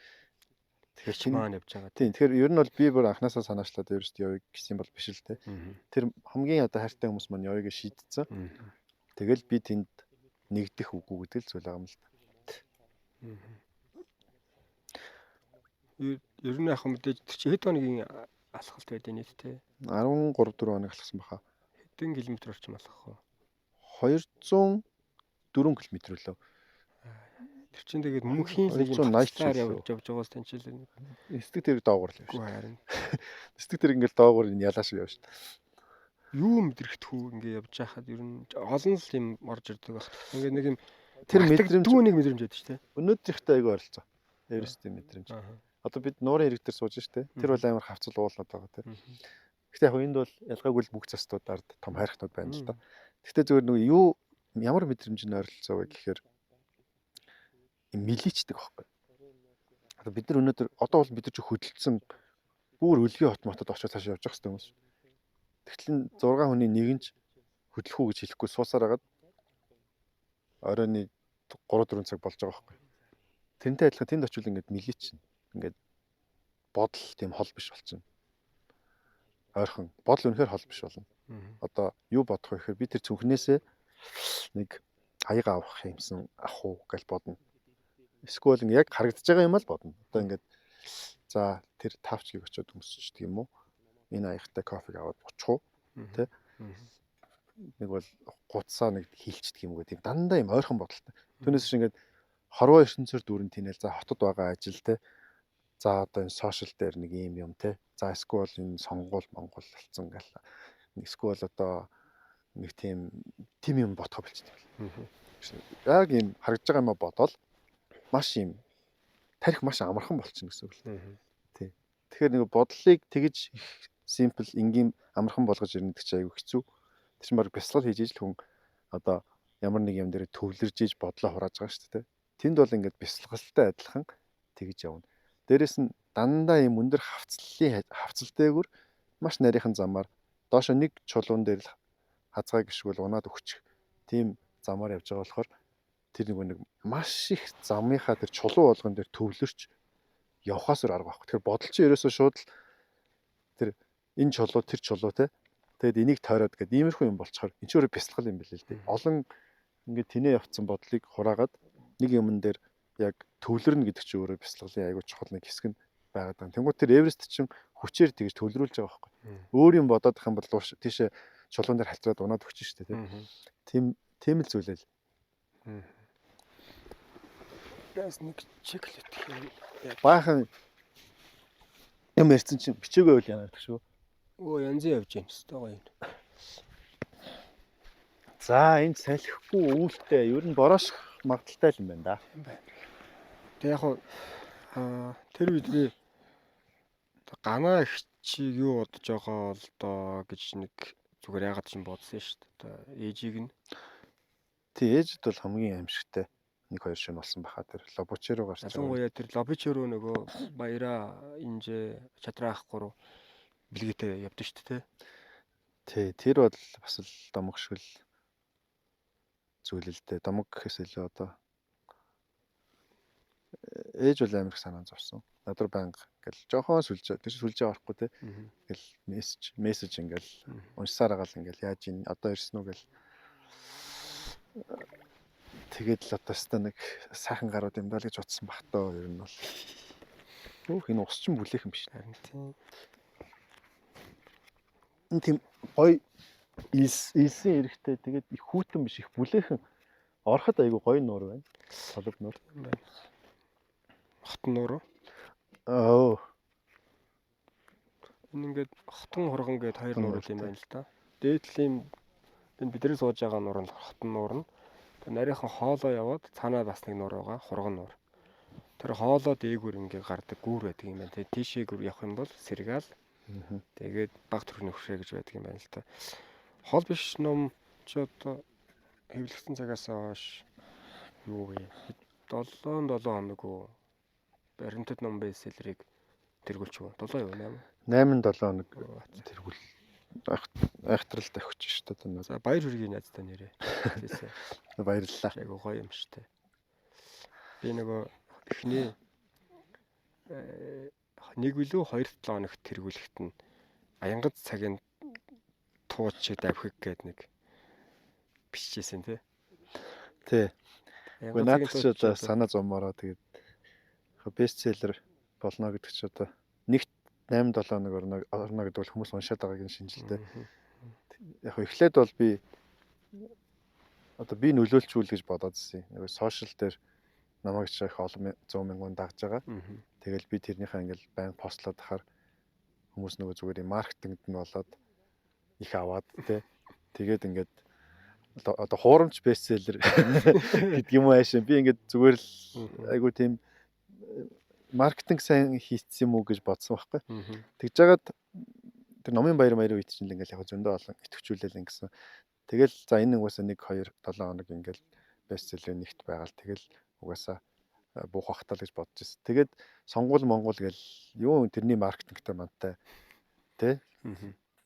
Тэгэхээр чи маань явж байгаа. Тийм. Тэгэхээр ер нь бол би бүр анханасаа санаачлаад Эверест явъя гэсэн бол биш л те. Тэр хамгийн одоо хайртай хүмүүс маань явъя гэж шийдсэн. Тэгэл би тэнд нэгдэх үгүй гэдэг л зүйл байгаа юм л да. Ер нь яг мэдээж тэр чи хэд хоногийн алхалт байдیں۔ Нийтдээ 13 4 хоног алхсан баха. хэдэн километр орчим алхах вэ? 204 км лөө. Тэр чинь тэгээд мөнхийн л юм 180 явж байгаас таньчилээ. Эсдэг тэрэг доогуур л явж Үгүй шээ. харин. Эсдэг тэрэг ингээл доогуур энэ ялааш явж шээ. Юу мэдрэхтхүү ингээ явж байхад ер нь олон л юм орж ирдэг баг. Ингээ нэг юм Тэр мэдрэмж дүүнийг мэдрэмж байдаг шүү дээ. өнөөдрийнхтэй айгүй ойролцоо. Эверестийн мэдрэмж. Одоо бид нуурын хэрэг дээр сууж штэ. Тэр бол амар хавцал уулаад байгаа тийм. Гэхдээ яг энд бол ялгаагүй л бүх застууд ард том хайрхтууд байна л да. Гэхдээ зөвөр нөгөө юу ямар мэдрэмжийн ойролцоо вэ гэхээр миличдэг байхгүй. Одоо бид нар өнөөдөр одоо бол бид нар ч хөдөлсөн бүр өлгийн хот мотод очиж цааш явж байгаа хүмүүс. Тэгтэл 6 хүний нэг нь ч хөдлөх үү гэж хэлэхгүй суусаар хагаад оройны 3 4 цаг болж байгаа байхгүй. Тэнтэй адилхан тэнд очивол ингээд миличнэ. Ингээд бодол тийм хол биш болчихно. Ойрхон бодол үнэхээр хол биш болно. Одоо юу бодох вэ гэхээр би тэр цүнхнээсээ нэг аяга авах юмсан ах уу гэж бодно. Эсвэл ингээд яг харагдаж байгаа юм л бодно. Одоо ингээд за тэр тавчгийг очиод өмсчихдээ юм уу? Энэ аягтай кофег аваад очих уу? Тэ? Нэг бол гуцаа нэг хилчдэг юм уу тийм дандаа юм ойрхон бодолтой. Түүнээс шиг ингээд хорвоо ертөнцөөр дүүрэн тийнэл за хотод байгаа ажил те. За одоо энэ сошиал дээр нэг юм те. За эсвэл энэ сонгуул монгол болсон гэл. Эсвэл одоо нэг тийм юм бодох болчихсон. Яг юм харагдж байгаа юм бодоол маш юм тарих маш амархан болчихно гэсэн үг л. Тий. Тэгэхээр нэг бодлыг тэгж simple энгийн амархан болгож ирнэ гэдэг чинь аюу хэцүү. Тэр чинь баг бясалгал хийж ижил хүн одоо ямар нэг юм дээр төвлөрж иж бодлоо хурааж байгаа шүү дээ. Тэнд бол ингээд бясалгалтай адилхан тэгж явна. Дээрэс нь дандаа юм өндөр хавцалтэйгүр маш нарийнхан замаар доошо нэг чулуун дээр л хазгай гიშгүүл унаад өгчих. Тийм замаар явж байгаа болохоор тэр нэг маш их замынхаа тэр чулуу болгон дээр төвлөрч явхаас өөр арга байхгүй. Тэгэхээр бодол чинь ерөөсөө шууд л тэр энэ чулуу тэр чулуу те. Тэгэд энийг тойроод гээд иймэрхүү юм болчихоор энэ ч өөрөө бясалгал юм билээ л дээ. Олон ингээд тэнэ явцсан бодлыг хураагаад нэг юмн дээр яг төвлөрнө гэдэг чинь өөрөө бясалгалын аягүй чухал нэг хэсэг нь байгаад байна. Тэнгуут тэр Эверест чинь хүчээр тэгж төвлөрүүлж байгаа байхгүй. Өөр юм бодоод их юм бол тийшээ чулуун дээр халтраад унаад өгч штэ тийм л зүйлээ л. Яс нэг чеклет юм. Баахан юм ярьсан чинь бичээгүй байл яана гэдэг шүү. Оо янзын явж юм өстой гоё юм. За энэ салхихгүй үүлтэй ер нь бороосох магадaltaй юм байна да. Тэг яг тэр үед би ганаа их чи юу бодож байгаа л доо гэж нэг зүгээр яагаад ч юм бодсон шүү дээ. Одоо ээжийг нь тий ээжд бол хамгийн аимшигтай 1-2 шин болсон баха тэр лобочероо гарч байгаа. ялангуяа тэр лобочероо нөгөө баяраа инжээ чадраах 3 бэлгээтэй явдаг шүү дээ. Тий тэр бол бас л домог шиг л зүйл л дээ. Домог гэхээс илүү одоо ээж бол амар их санаа зовсон. Надруу банк ингээл жоохон сүлжээ тэр сүлжээ орохгүй те. Мгм. Ингээл мессеж ингээл уншсаар байгаа л ингээл яаж ин одоо ирсэн үү гэл. Тэгээд л одоо өстө нэг сайхан гарууд юм даа л гэж утсан багтаа ер нь бол. Өөх энэ ус чинь бүлээх юм биш. Харин тийм. Энэ тийм гоё илсэн эрэхтэй тэгээд их хүүтэн биш их бүлээхэн ороход айгу гоё нуур байна. Толгод нуур. Хотон нууруу. Оо. Энэ ингээд хотон хоргон гээд хоёр Хотон нуур нуур юм тий. байна л да. Дээдлийн энэ бидний сууж байгаа нуур нь хотон нуур нь. Тэр нарийнхан хоолоо яваад цаанаа бас нэг нуур байгаа, хоргон нуур. Тэр хоолоо дээгүүр ингээд гардаг гүүр байдаг юм байна. Тэгээ тийшээ явах юм бол сэргаал. Тэгээд баг төрхний хөшөө гэж байдаг юм байна л та. Хол биш ном ч одоо хэвлэгдсэн цагаас хойш юу вэ? 7 хоног уу баримтат ном бестселлерийг тэргүүлч юу? 7 юу 8? 8-7 хоног тэргүүл айхтрал тавьчих шүү дээ. За баяр хүргийн найзтай нэрээ. Тийсээ. Баярлалаа. Айгу гоё юм штэ. Би нөгөө эхний нэг билүү 2-7 хоногт тэргүүлэхт нь аянгад цагийн тууч шиг давхиг гээд нэг биччихсэн тий. Тий. Гэхдээ наадах ч одоо санаа зовмороо тэгээд бестселлер болно гэдэг ч одоо нэгт 8-7 хоног орно гэдэг бол хүмүүс уншаад байгааг нь шинжилтэй. Яг эхлээд бол би нөлөөлчүүл гэж бодоод ирсэн. Нөгөө сошиал дээр намайг ч их олон 100 мянган дагж байгаа. Тэгэл би тэрнийхээ ингээл байн постлоод ахаар хүмүүс нөгөө зүгээр юм маркетингд нь болоод их аваад тий. Тэгээд ингээд одоо хуурамч бестселлер гэдэг юм аашаа. Би ингээд зүгээр л айгу тийм маркетинг сайн хийцсэн юм уу гэж бодсон байхгүй. Тэгж жагаад тэр номын баяр үед чинь ингээл яг зөндөө олон итгэвчүүлэл ингэсэн. Тэгэл за энэ угаасаа 1 2 7 хоног ингээл бестселлер нэгт байгаал тэгэл угаасаа буух ахтал гэж бодож ирсэн. Тэгээд сонгуул Монгол гэл юу тэрний маркетингтэй мантай тий.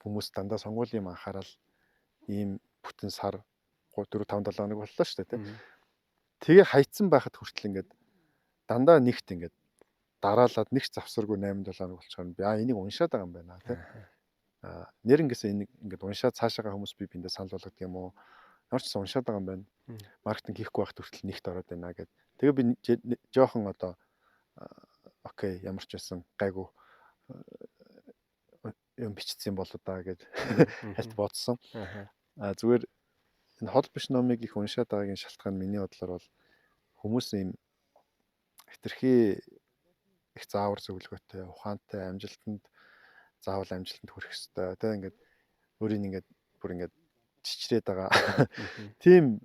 Хүмүүс дандаа сонгуулийн анхаарал ийм бүтэн сар 4 5 7 хоног боллоо шүү дээ тий. Тэгээ хайцсан байхад хүртэл ингээд дандаа нэгт ингээд дараалаад нэг завсаргүй 8 7 хоног болчихоор би энийг уншаад байгаа юм байна тий. Нэрнгэсээ энийг ингээд уншаад цаашаага хүмүүс би биндээ санал болгодог юм уу? Ямар ч сан уншаад байгаа юм байна. Маркетинг хийхгүй байхад хүртэл нэгт ороод байна гэд. Тэгээ би жоохон одоо окей ямар ч байсан гайгүй юм бичсэн болоо да гэд хальт бодсон. Зүгээр энэ хол биш номыг их уншаад байгаагийн шалтгаан миний бодлоор бол хүмүүс ийм хэтэрхий их заавар зөвлөгөөтэй, ухаантай, амжилтанд заавал амжилтанд хүрэх ёстой. Тэгээ ингээд өөрийн ингээд бүр ингээд чичрээд байгаа. Тийм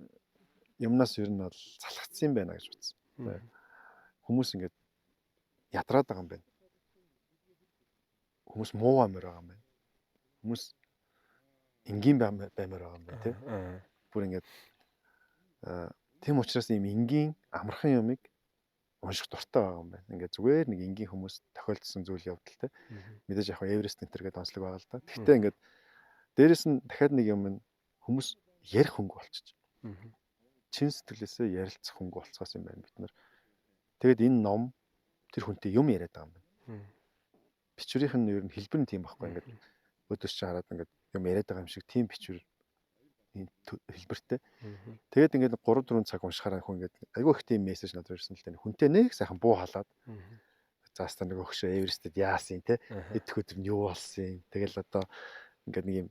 юмнаас ер нь бол залхацсан юм байна гэж бодсон. Хүмүүс ингээд ядраад байгаа юм байна. Хүмүүс муу амир байгаа юм байна. Хүмүүс энгийн баймаар байгаа юм байна тий. Бүр ингээд тийм учраас ийм энгийн амархан юмыг унших дуртай байгаа юм байна. Ингээд зүгээр нэг энгийн хүмүүс тохиолдсон зүйл явдалтай. Мэдээж яг Эверест энтер гэдэг онцлог байгаа л да. Гэхдээ ингээд дээрэс нь дахиад нэг юм хүмүүс ярих хөнгө болчих. Чин сэтгэлээсээ ярилцах хөнгө болцоос юм байна бид нар. Тэгэд энэ ном тэр хүнтэй юм яриад байгаа юм байна. Бичвэрийнх нь ер нь хэлбэр нь тийм байхгүй ингээд өдөөс чи хараад ингээд юм яриад байгаа юм шиг тийм бичвэр хэлбэртэй. Тэгээд ингээд 3 4 цаг уншихаараа хүн ингээд айгүй их тийм мессеж надад ирсэн л дээ. Хүнтэй нэг сайхан буу халаад. Зааста нэг өгшөө Эверестэд яасан те. Идэх өдөр нь юу болсон юм. Тэгэл одоо ингээд нэг юм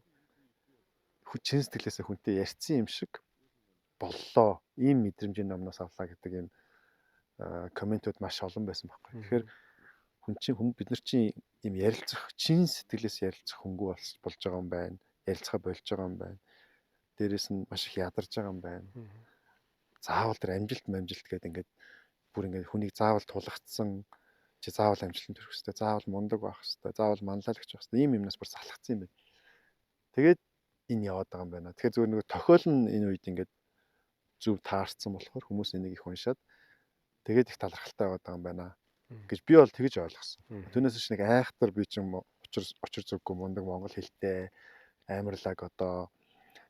чин сэтгэлээсээ хүнтэй ярьсан юм шиг боллоо. Ийм мэдрэмжийн номноос авлаа гэдэг юм комментууд маш олон байсан байхгүй. Тэгэхээр бид нар чинь ийм ярилцах чин сэтгэлээс ярилцах хөнгөө болж байгаа юм байна. Ярилцахаа болж байгаа юм байна. Дээрээс нь маш их ядарч байгаа юм байна. Заавал тэр амжилт гэдэг ингээд бүр ингээд хүнийг заавал тулгацсан чи заавал амжилтанд хүрэх хэрэгтэй. Заавал мундаг байх хэрэгтэй. Заавал манлайлагч байх хэрэгтэй. Ийм юмнаас бүр салхацсан юм байна. Тэгээд энэ яваад байгаа юм байна. Тэгэхээр зөвхөн нэг тохиол нь энэ үед ингээд зөв таарсан болохоор хүмүүс энийг их уншаад тэгээд их талархалтай яваад байгаа юм байна гэж би бол тэгж ойлгосон. Түүнээс ч нэг айхтар би ч юм учир зүггүй мундаг монгол хэлтэй амарлаг одоо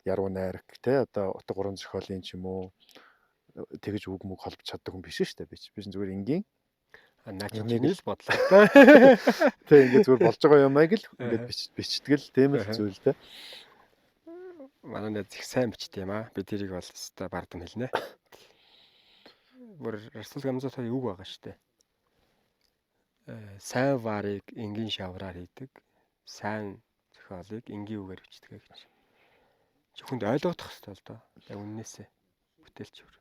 яруу найраг те одоо утга гурван зохиолын ч юм уу тэгж үг мөг холбож чаддаг хүн биш шүү дээ би ч зүгээр энгийн Наа чи Юмыг нэг л бодлоо. Тэг ингээд зүгээр болж байгаа юмайг л ингээд бичтгэл тийм л зүйл те. Манай найз их сайн бичдэг юм аа. Би тэрийг бол өстой бардам хэлнэ. Бүр Расул Гамзатаа юу байгаа штэ. Сайн варыг энгийн шавраар хийдэг. Сайн зохиолыг энгийн үгээр бичдэг гэж. Зөвхөнд ойлгох хэрэгтэй л доо. Яг үннээсээ бүтээлчвэр.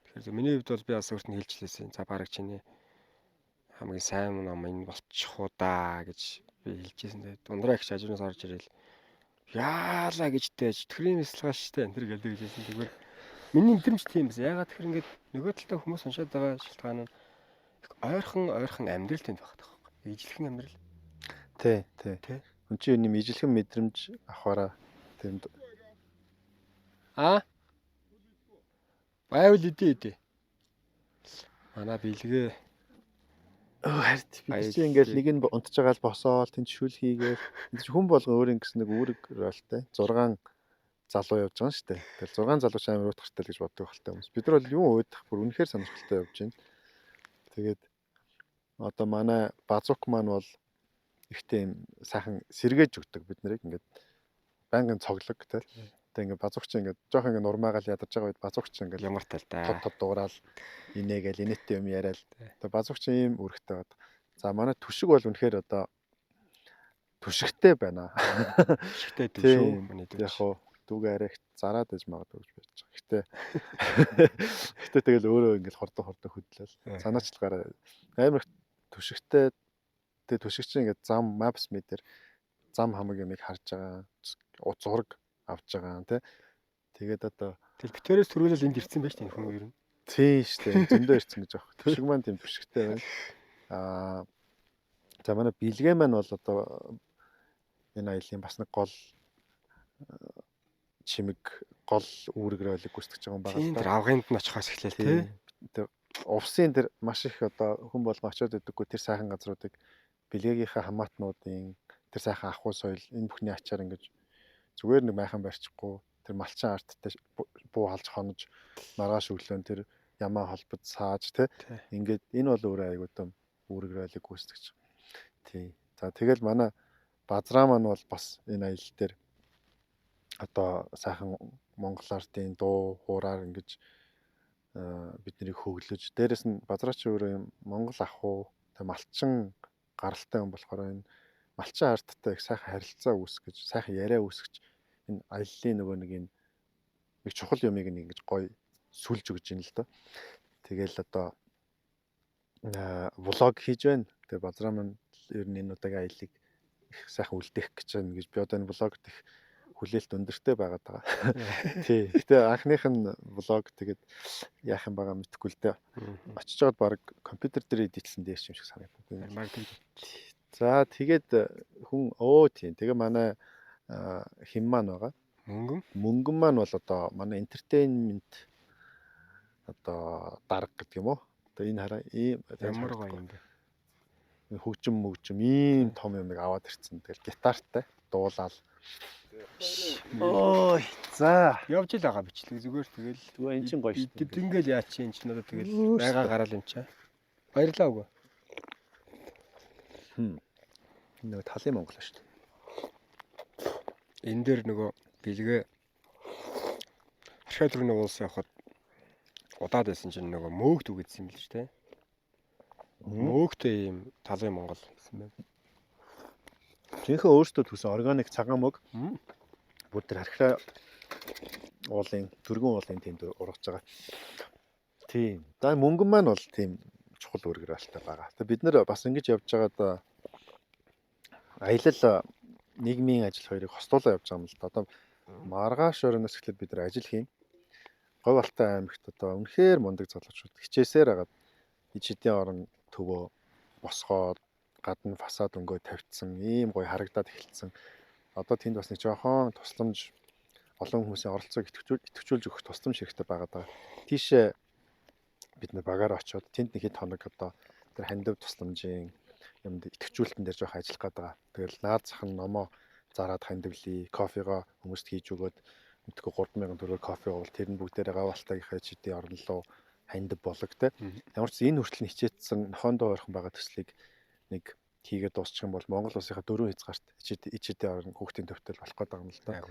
Тэгэхээр миний хувьд бол би бас өөртөө хэлжлээсэн. За бараг чиний хамгийн сайн ном энэ болчих уу да гэж би хэлжсэн. Тэгээд ундраа их ажрынаас орж ирэл яалаа гэж дэж төрийн мэслэгаа штэ энэ төр гэлдэг гэжсэн. Тэгвэр миний мэдрэмж тийм биз. Ягаад тэгэхээр ингээд нөгөө талдаа хүмүүс уншаад байгаа шалтгаан нь ойрхон амьдрал тэнд багтах байхгүй. Ижлэхэн амьдрал. Тий. Тий. Хүн чинь юм ижлэхэн мэдрэмж авахаараа тэнд Байвал идэв. Манай бэлгээ хард би чи ингээл нэг нь унтж байгаа л босоол тэнд шүл хийгээл хүн болгон өөр ингэс нэг үүрэг ролтой 6 залуу явж байгаа юм шүү дээ. Тэгэл 6 залуу ч амар уутгартай л гэж боддог хэлтэй хүмүүс. Бид нар бол юм уудах бүр үнэхээр сонирхолтой явж байна. Тэгээд одоо манай базук маань бол ихтэй юм сайхан сэргээж өгдөг бид нарыг ингээд байнгын цоглог те. Тэгээ ингээд базук чи ингээд жоох ингээд нурмаагаал ядарч байгаа үед базук чи ингээд ямар тал да. тод дуурал инээгээл инээдтэй юм яриад. Тэгээ базук чи ийм үүрэгтэй бод. За манай түшиг бол үнэхээр одоо түшигтэй байна. Түшигтэй шүү миний Яг түш. хоо дүүгээ арай зараад иж магадгүй гэж байж байгаа. Гэтэ тэгэл өөрөө ингээд хордон хөдлөөл. Санаачлагаараа амар түшигтэй тэгээ түшиг чи ингээд зам maps мэдэр зам хамаг юмыг харж байгаа. Зураг авч байгаа тий. Тэгээд одоо Тэгэл битээрээс түрүүлэл энд ирсэн байж тийм хүн ер нь. Тийм шүү дээ. Зөндөө ирсэн гэж байна. Түшиг маань тийм түшигтэй байна. За манай бэлгээ маань бол одоо энэ аялын бас нэг гол чимэг гол үүрэг ролик гүйцэтгэж байгаа юм байна. Тийм тэр авгынд нь очихоос эхлээл тий. Тэр увсын тэр маш их одоо хүн болго очиод идэггүй тэр сайхан газруудыг бэлгээгийнхаа хамаатнуудын тэр сайхан ахуй соёл энэ бүхний ачаар ингэж зүгээр нэг майхан барьчихгүй тэр малчин арттай буу халж хонож маргааш өглөө тэр ямаа холбод сааж тий. Ингээд энэ бол өөрөө айгуудам үүрэг ролик гүйцэтгэж. Тий. За тэгэл манай базраа маань бол бас энэ аялал дээр одоо сайхан Монгол ардын дуу хуураар ингэж биднийг хөглөж дээрэс нь базраач өөрөө юм Монгол ахуй тэг малчин гаралтай юм болохоор энэ малчин ардтай их сайхан харилцаа үүсгэж сайхан яриа үүсгэж энэ аяллаа нөгөө нэг чухал юмыг ингэж гоё сүлж өгж ийн л доо. Тэгэл одоо влог хийж байна. Тэгээ базраа маань ер нь энэ удаагийн аяллыг их сайхан үлдээх гэж байна гэж би одоо энэ влогт их хүлээлт өндөртэй байгаад байгаа. Тий. Гэтэ анхных нь влог тэгээд яах юм байгаа мэдэхгүй л дээ. Очиж байгаад баг компьютер дээр эдитлсэн дээр юм шиг санагдав. За тэгээд хүн тийм. Тэгээ манай хин маань байгаа. Мөнгөн маань бол одоо манай entertainment одоо дарга гэдэг юм уу? Одоо энэ хараа ийм ямар гоё юм бэ? Хөгжим ийм том юмыг аваад ирсэн. Тэгэл гитартай дуулаад. Ой за явж ил байгаа бичлэг зүгээр тэгэл эн чин гоё шүү. Ингээл яа чи эн чин одоо тэгэл байгаа гараал юм чаа. Баярлаа үгүй. Нэг талын Монгол шүү дээ. Энэ дээр нөгөө бэлгээ архиад руу уулсан явахад удаад байсан чинь нөгөө мөөгт үгэдсэн юм л шүү дээ. Мөөгтэй юм талын Монгол гэсэн байна. Жинхэнэ өөртөө төсөн органик цагаан мөг бүр тэр архиа уулын дөргөн уулын тэнд ургаж байгаа. Тийм. За мөнгөн маань бол тийм чухал үргэрэлтэй байгаа. Тэгээ бид нэр бас ингэж явж байгаад аялал нийгмийн ажил хоёрыг хослуулаа явж байгаа юм л да. Одоо маргааш өрнөөс эхлээд бид нар ажил хийн. Говь Алтай аймагт одоо үнэхээр мундаг залуучууд хичээсээр хагаад ижидийн орон төвөө босгоод гадна фасад өнгөө тавьчихсан ийм гоё харагдаад эхэлсэн. Одоо тэнд бас нэг жоохон тусламж олон хүмүүсийн оролцоог идэвхжүүлж өгөх тусламж хэрэгтэй байгаа. Тийшээ бид нар багаар очиод тэнд нэг хэд хоног одоо тэр хандив тусламжийн юмд идэвхжүүлэлтэн дээр жоох ажиллах гэдэг. Тэгэл наад зах нь номоо зараад хандивлий, кофего хүмүүст хийж өгөөд мэдгүй 3000 төгрөг кофе бол тэр нь бүгдээрээ Говь Алтайгийнхаа ижидийн орон руу ханд болог те. Ямар ч энэ хүртэл хичээдсэн нохоондоо ойрхон байгаа төслийг нэг хийгээд дуусчих юм бол Монгол улсынхаа 4 хязгаарт ичээдээ орон хүүхдийн төвтэй болох гээд байгаа юм л да.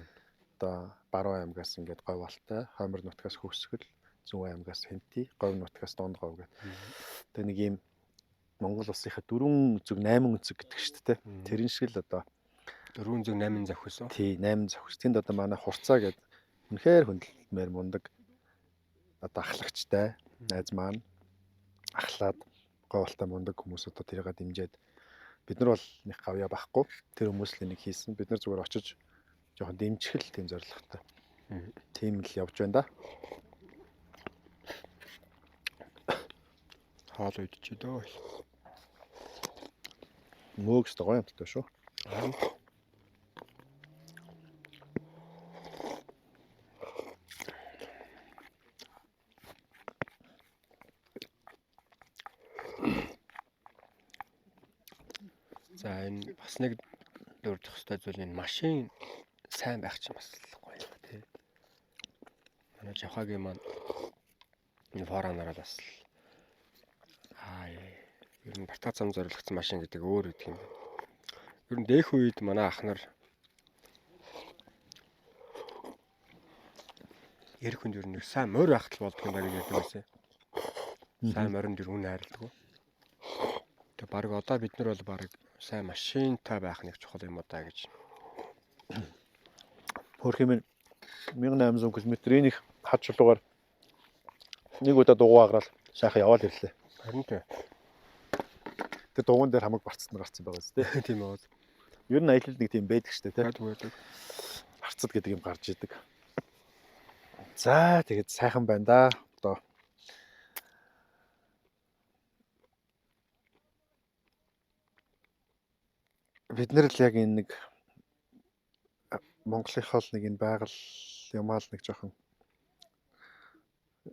Одоо Баруун аймгаас ингээд говьалтай, Хоймор нутгаас Хөвсгөл, Зүүн аймгаас Хэнти, Говь нутгаас Дунд говь гэдэг. Тэгээ нэг ийм Монгол улсынхаа 4 зүг 8 зүг гэдэг шүү дээ. Тэрэн шиг л одоо 4 зүг 8 завхис уу? Тий, 8 завхис. Тэнд одоо манай хурцаа гэдэг үнэхээр хөндлөмөр мундаг одоо ахлагчтай найз маань ахлаад говьалтай мундаг хүмүүс одоо тэрийгээ дэмжиад бид нар бол нэг гавья байхгүй. Тэр хүмүүс л энийг хийсэн. Бид нар зүгээр очиж жоохон дэмжих л тийм зорилготой. Тийм л явж байна да. Хоол идэж дөө. Мөөг ч гоё юмтай шүү. За энэ бас нэг дурдах хэвээр зүйл энэ машин сайн байх чинь бас гоё юм тий. Манай Жавхагийн маань энэ форанаараа бас ер нь Бартаа зам зориулагдсан машин гэдэг өөр гэдэг юм. Ер нь дэх үед манай ах нар ярих хүнд ер нь сайн морь байхтал болдго юм байна гэж ярьдаг байсан. Сайн моринд ер нь хайрладаг. Тэгээ баг одоо бид нар бол баг сайн машинтай байх нэг чухал юм удаа гэж. Хөрх юм 1800 км энийг хад чулуугаар нэг удаа дугуй аграал сайхан яваад ирлээ. Харин тий. Тэр дугуйн дээр хамаг барцсан гарцсан байгаа зү тий. Тийм үү. Ер нь аялал нэг тийм байдаг штэ тий. Байдаг. Барцад гэдэг юм гарч идэг. За тэгээд сайхан байна да. Одоо бид нэр л яг энэ нэг Монголынхоо л нэг энэ байгаль юмаа л нэг жоохон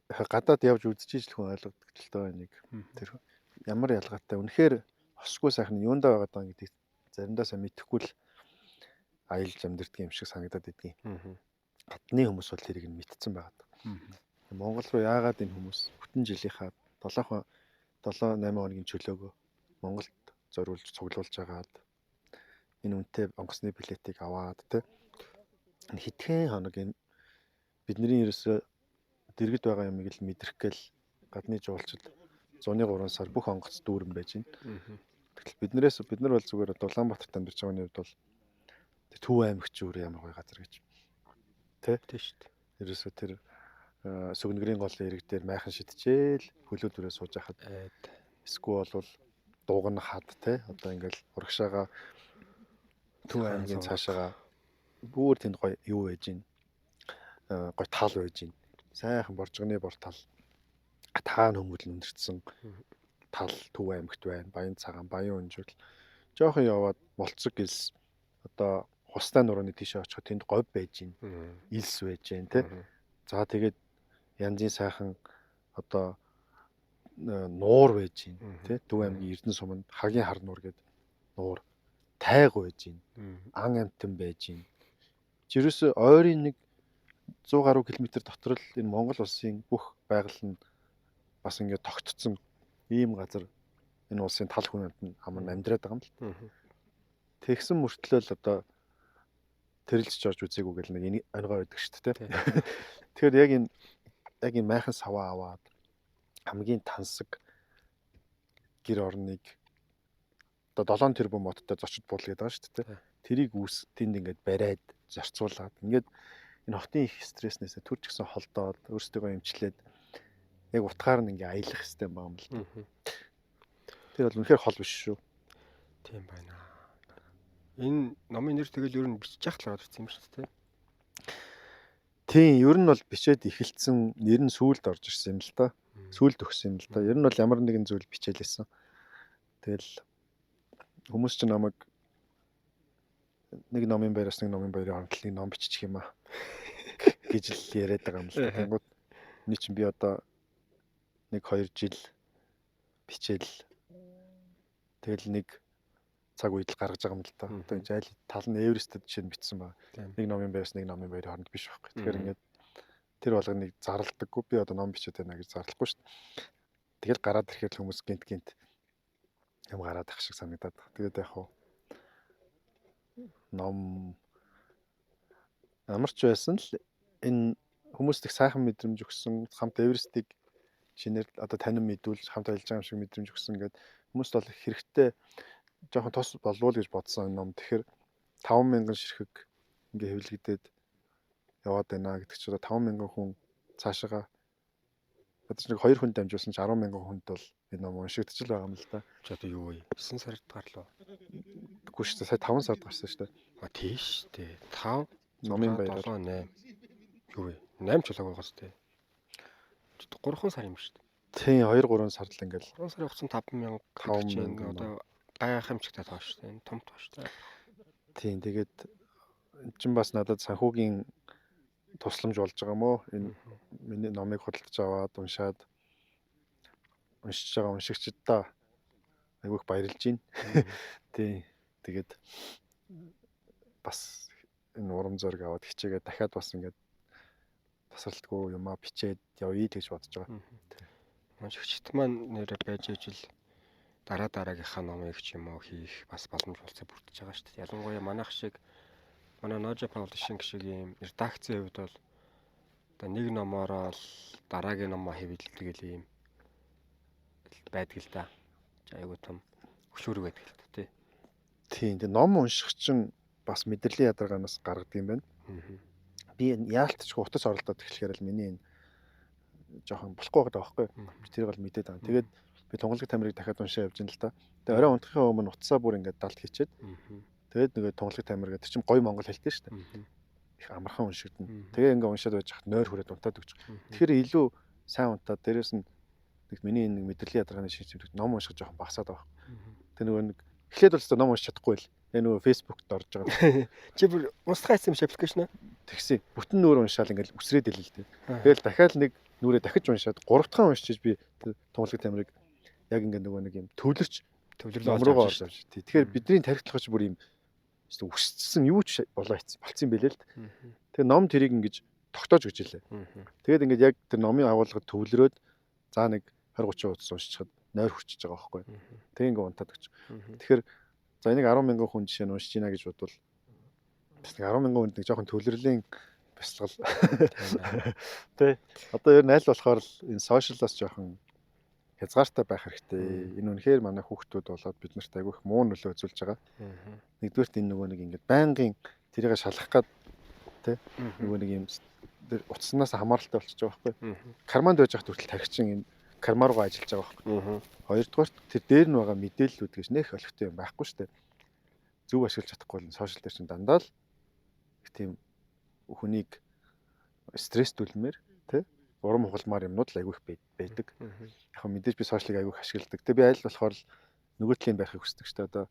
гадаад явж үзчихэж л хүн ойлгодог л тоо нэг тэр ямар ялгаатай үнэхээр хосгүй сайхан юундаа байгаа даа гэдгийг заримдаа сайн мэдэхгүй л аялж амьдэрдэг юм шиг санагдаад байдгийн. Гадны хүмүүс бол тэрийг нь мэдсэн байгаа. Монгол руу яагаад энэ хүмүүс бүтэн жилийнхаа 7-8 хоногийн чөлөөгөө Монголд зориулж цуглуулж агаад энэ үнэтэй онгоцны билетийг аваад тэ хэдхэн хоног энэ бидний ерөөсө дэргэд байгаа юмыг л мэдрэх гээл гадны жуулчид 103 сар бүх онгоц дүүрэн байж байна. Тэгэхээр бид нар бол зүгээр Улаанбаатарт амьдарч байгаа үед бол Төв аймагч өөр ямар гоё газар гэж. Тэ? Тэ шүү дээ. Ерөөсө тэр сүгнэгрийн голын ирэг дээр майхан шидчихээл хөлөө дүрээ сууж хахад эсвэл бол дуугна хад тэ одоо ингээл урагшаага Төв аймгийн цаашаага бүр тэнд гоё юу байж гин гоё тал байж гин сайхан боржгоны бор тал таан хүмүүл өндөрцсөн тал Төв аймагт байна. Баян цагаан, баян өнжил. Жохон яваад болцог гэлс одоо хустай нурууны тийшээ очиход тэнд говь байж гин. Илс байж гин тэ. За тэгээд янзын сайхан одоо нуур байж гин тэ. Төв аймгийн Эрдэнэ суманд хагийн хар нуур гэдэг нуур тайг байж гин. Ан амтан байж гин. Жирээс ойрын нэг 100 гаруй километр дотор л энэ Монгол улсын бүх байгаль нь бас ингээд тогтцсон ийм газар энэ улсын тал хүн аман амьдраад байгаа юм л. Тэгсэн мөртлөө л одоо тэрэлж орж үзээгүй гэл нэг онигоо байдаг шүү дээ. Тэгэхээр яг энэ майхан саваа аваад хамгийн тансаг гэр орныг одоо 7 тэрбум моттой зочид буудлаа гэдэг байгаа шүү дээ. Тэрийг тэнд ингээд бариад зарцуулаад ингээд энэ хотын их стресснээс төрч гисэн холдоод өөрсдөө эмчлээд яг утгаар нь ингээ аялах систем байгаа юм л. Тэр бол үнэхээр хол биш шүү. Тийм байна. Энэ номын нэр тэгэл ер нь бичиж яхах л гараад ирсэн юм шүү дээ. Тийм, ер нь бол бичээд эхэлсэн, нэр нь сүүлд орж ирсэн юм л та. Сүүлд өгсөн юм л та. Ер нь бол ямар нэгэн зүйл бичээлсэн. Тэгэл хүмүүс ч намайг нэг номын байраас нэг номын баярын хооронд ном бичих юм аа гэж л яриад байгаа юм л та. Тэнгууд миний чинь би одоо 1-2 жил бичээл тэгэл нэг цаг үед л гаргаж байгаа юм л та. Одоо энэ айл тал нь Эверестэд жишээ нь бичсэн баг. Нэг номын байраас нэг номын баярын хооронд биш байхгүй. Тэгэхээр ингээд тэр болгоныг зарлдаггүй. Би одоо ном бичээд байна гэж зарлахгүй шүү дээ. Тэгэл гараад ирэхэд хүмүүс гинт юм гараад ах шиг санагдаад. Тэгээд яг хуу ном амарч байсан л энэ хүмүүст их сайхан мэдрэмж өгсөн, хамт Эверестийг шинээр одоо танин мэдүүлж хамт ажиллаж байгаа юм шиг мэдрэмж өгсөн гэдэг хүмүүст бол хэрэгтэй жоохон тос болов уу гэж бодсон энэ ном. Тэгэхээр 5,000 ширхэг ингээ хэвлэгдээд яваад байна гэдэг чинь 5,000 хүн цаашаага одоо ч нэг 2 хүн дамжуулсан ч 10,000 хүнд бол энэ ном уншигдчих л байгаа юм л да. Чи одоо юу вэ? 9 сард гарлаа. Үгүй шүү дээ. Сая 5 сард гарсан шүү дээ. А тийш дээ. 5 Номын баяраар 7 8 юу вэ? 8 ч болоогүй гас дээ. 3 сар юм шүү дээ. Тийм 2 3 сард л ингээл 3 сарын хугацаанд 5,000 5,000 одоо гайхах юмчтай тоо шүү дээ. Том тоо шүү дээ. тийм тэгээд эн чинь бас надад санхүүгийн тусламж болж байгаа юм уу? Энэ миний номыг худалдаж аваад уншиж байгаа уншигчдаа айгүйх баярлж байна. Тийм тэгээд бас энэ урам зориг аваад хичээгээд дахиад бас ингээд тасралтгүй юмаа бичээд явъя гэж бодож байгаа. Уншигчд маань нэрэ байж ижил дараагийнхаа номыг ч юм уу хийх бас боломж болцоо бүрдэж байгаа шүү дээ. Ялангуяа манайх шиг манай Noja Publishing шиг ийм редакцийн хувьд бол одоо нэг номоороо л дараагийн номоо хэвлэлдэг л ийм байдаг л да. Айгуу том хөшүүрэг байдаг л да тий. Тийм тэгээд ном унших чинь бас мэдрэлийн ядаргаанаас гаргадаг юм байна. Би яалтчгүй утас оролдоод эхлэхээр л миний энэ жоохон болохгүй байгаа байхгүй. Тэрийг бол мэдээд байгаа. Тэгээд би тунгалаг тамирыг дахиад уншаа явж ин л та. Тэгээд орой унтахын өмнө утсаа бүр ингээд далд хийчээд. Тэгээд нөгөө тунгалаг тамир гэдэг чинь гоё монгол хэлтэй шүү дээ. Их амархан уншигдана. Тэгээ ингээд уншаад байж хат нойр хүрээд унтаад өгч. Тэгэхээр илүү сайн унтаад дээрэс нь нэг миний нэг мэдрэлийн ядаргааны шинж ном унших жоохон багасаад байгаа. Тэг нөгөө нэг эхлээд бол ном уншиж чадахгүй л. Тэгээ нөгөө фэйсбүүкт орж байгаа. Чи бүр устгай хийсэн юм шиг аппликейшн аа? Тэгсэн. Бүтэн нүүр уншаал ингээд үсрээд илээ л дээ. Тэгэл дахиад нэг нүрээ дахиж уншаад 3 дахь уншиж би тунгалаг тамирыг яг ингээд нөгөө нэг юм төвлөрч ном руугаа орж авч. Тэгэхээр бидний тархитлогч бүр юм өссөн юу ч болоо болцсон байлээ л. Тэгээ ном тэрийг ингэж тогтоож өгч илээ. Тэгээд ингээд яг тэр номын агуулгад төвлөрөөд за нэг 20 30 удаа уншчихад нойр хүрчихэж байгаа байхгүй. Тэгээ ингээд унтаад өгч. Тэгэхээр за энийг 10,000 хүн жишээ нь уншиж гинэ гэж бодвол 10,000 хүнд нэг жоохон төвлөрлийн бясалгал. Тэ. Одоо ер нь аль болохоор энэ сошиалаас жоохон хязгаартай байх хэрэгтэй. Энэ үнэхээр манай хүүхдүүд болоод бид нарт айгүй их муу нөлөө үзүүлж байгаа. Нэгдүгürt энэ нөгөө нэг ингээд байнгын тэрийг шалгах гад тэ нөгөө нэг юм утаснаас хамааралтай болчихж байгаа байхгүй. Карманд байж хат хүртэл тархичин энэ карма руугаа ажиллаж байгаа байхгүй. Хоёрдугаар тэр дээр нь байгаа мэдээллүүд гэж нэх олигтой юм байхгүй шүү дээ. Зөв ашиглаж чадахгүй бол сошиал дээр чинь дандаа л тийм хүнийг стресстүүлмээр тий урам хугалмаар юмнууд л айгүй их байдаг. Яг хөө мэдээж би сошиалыг айгүй их ашигладаг. Тэ би аль болохоор л нөгөө талын байхыг хүсдэг ч одоо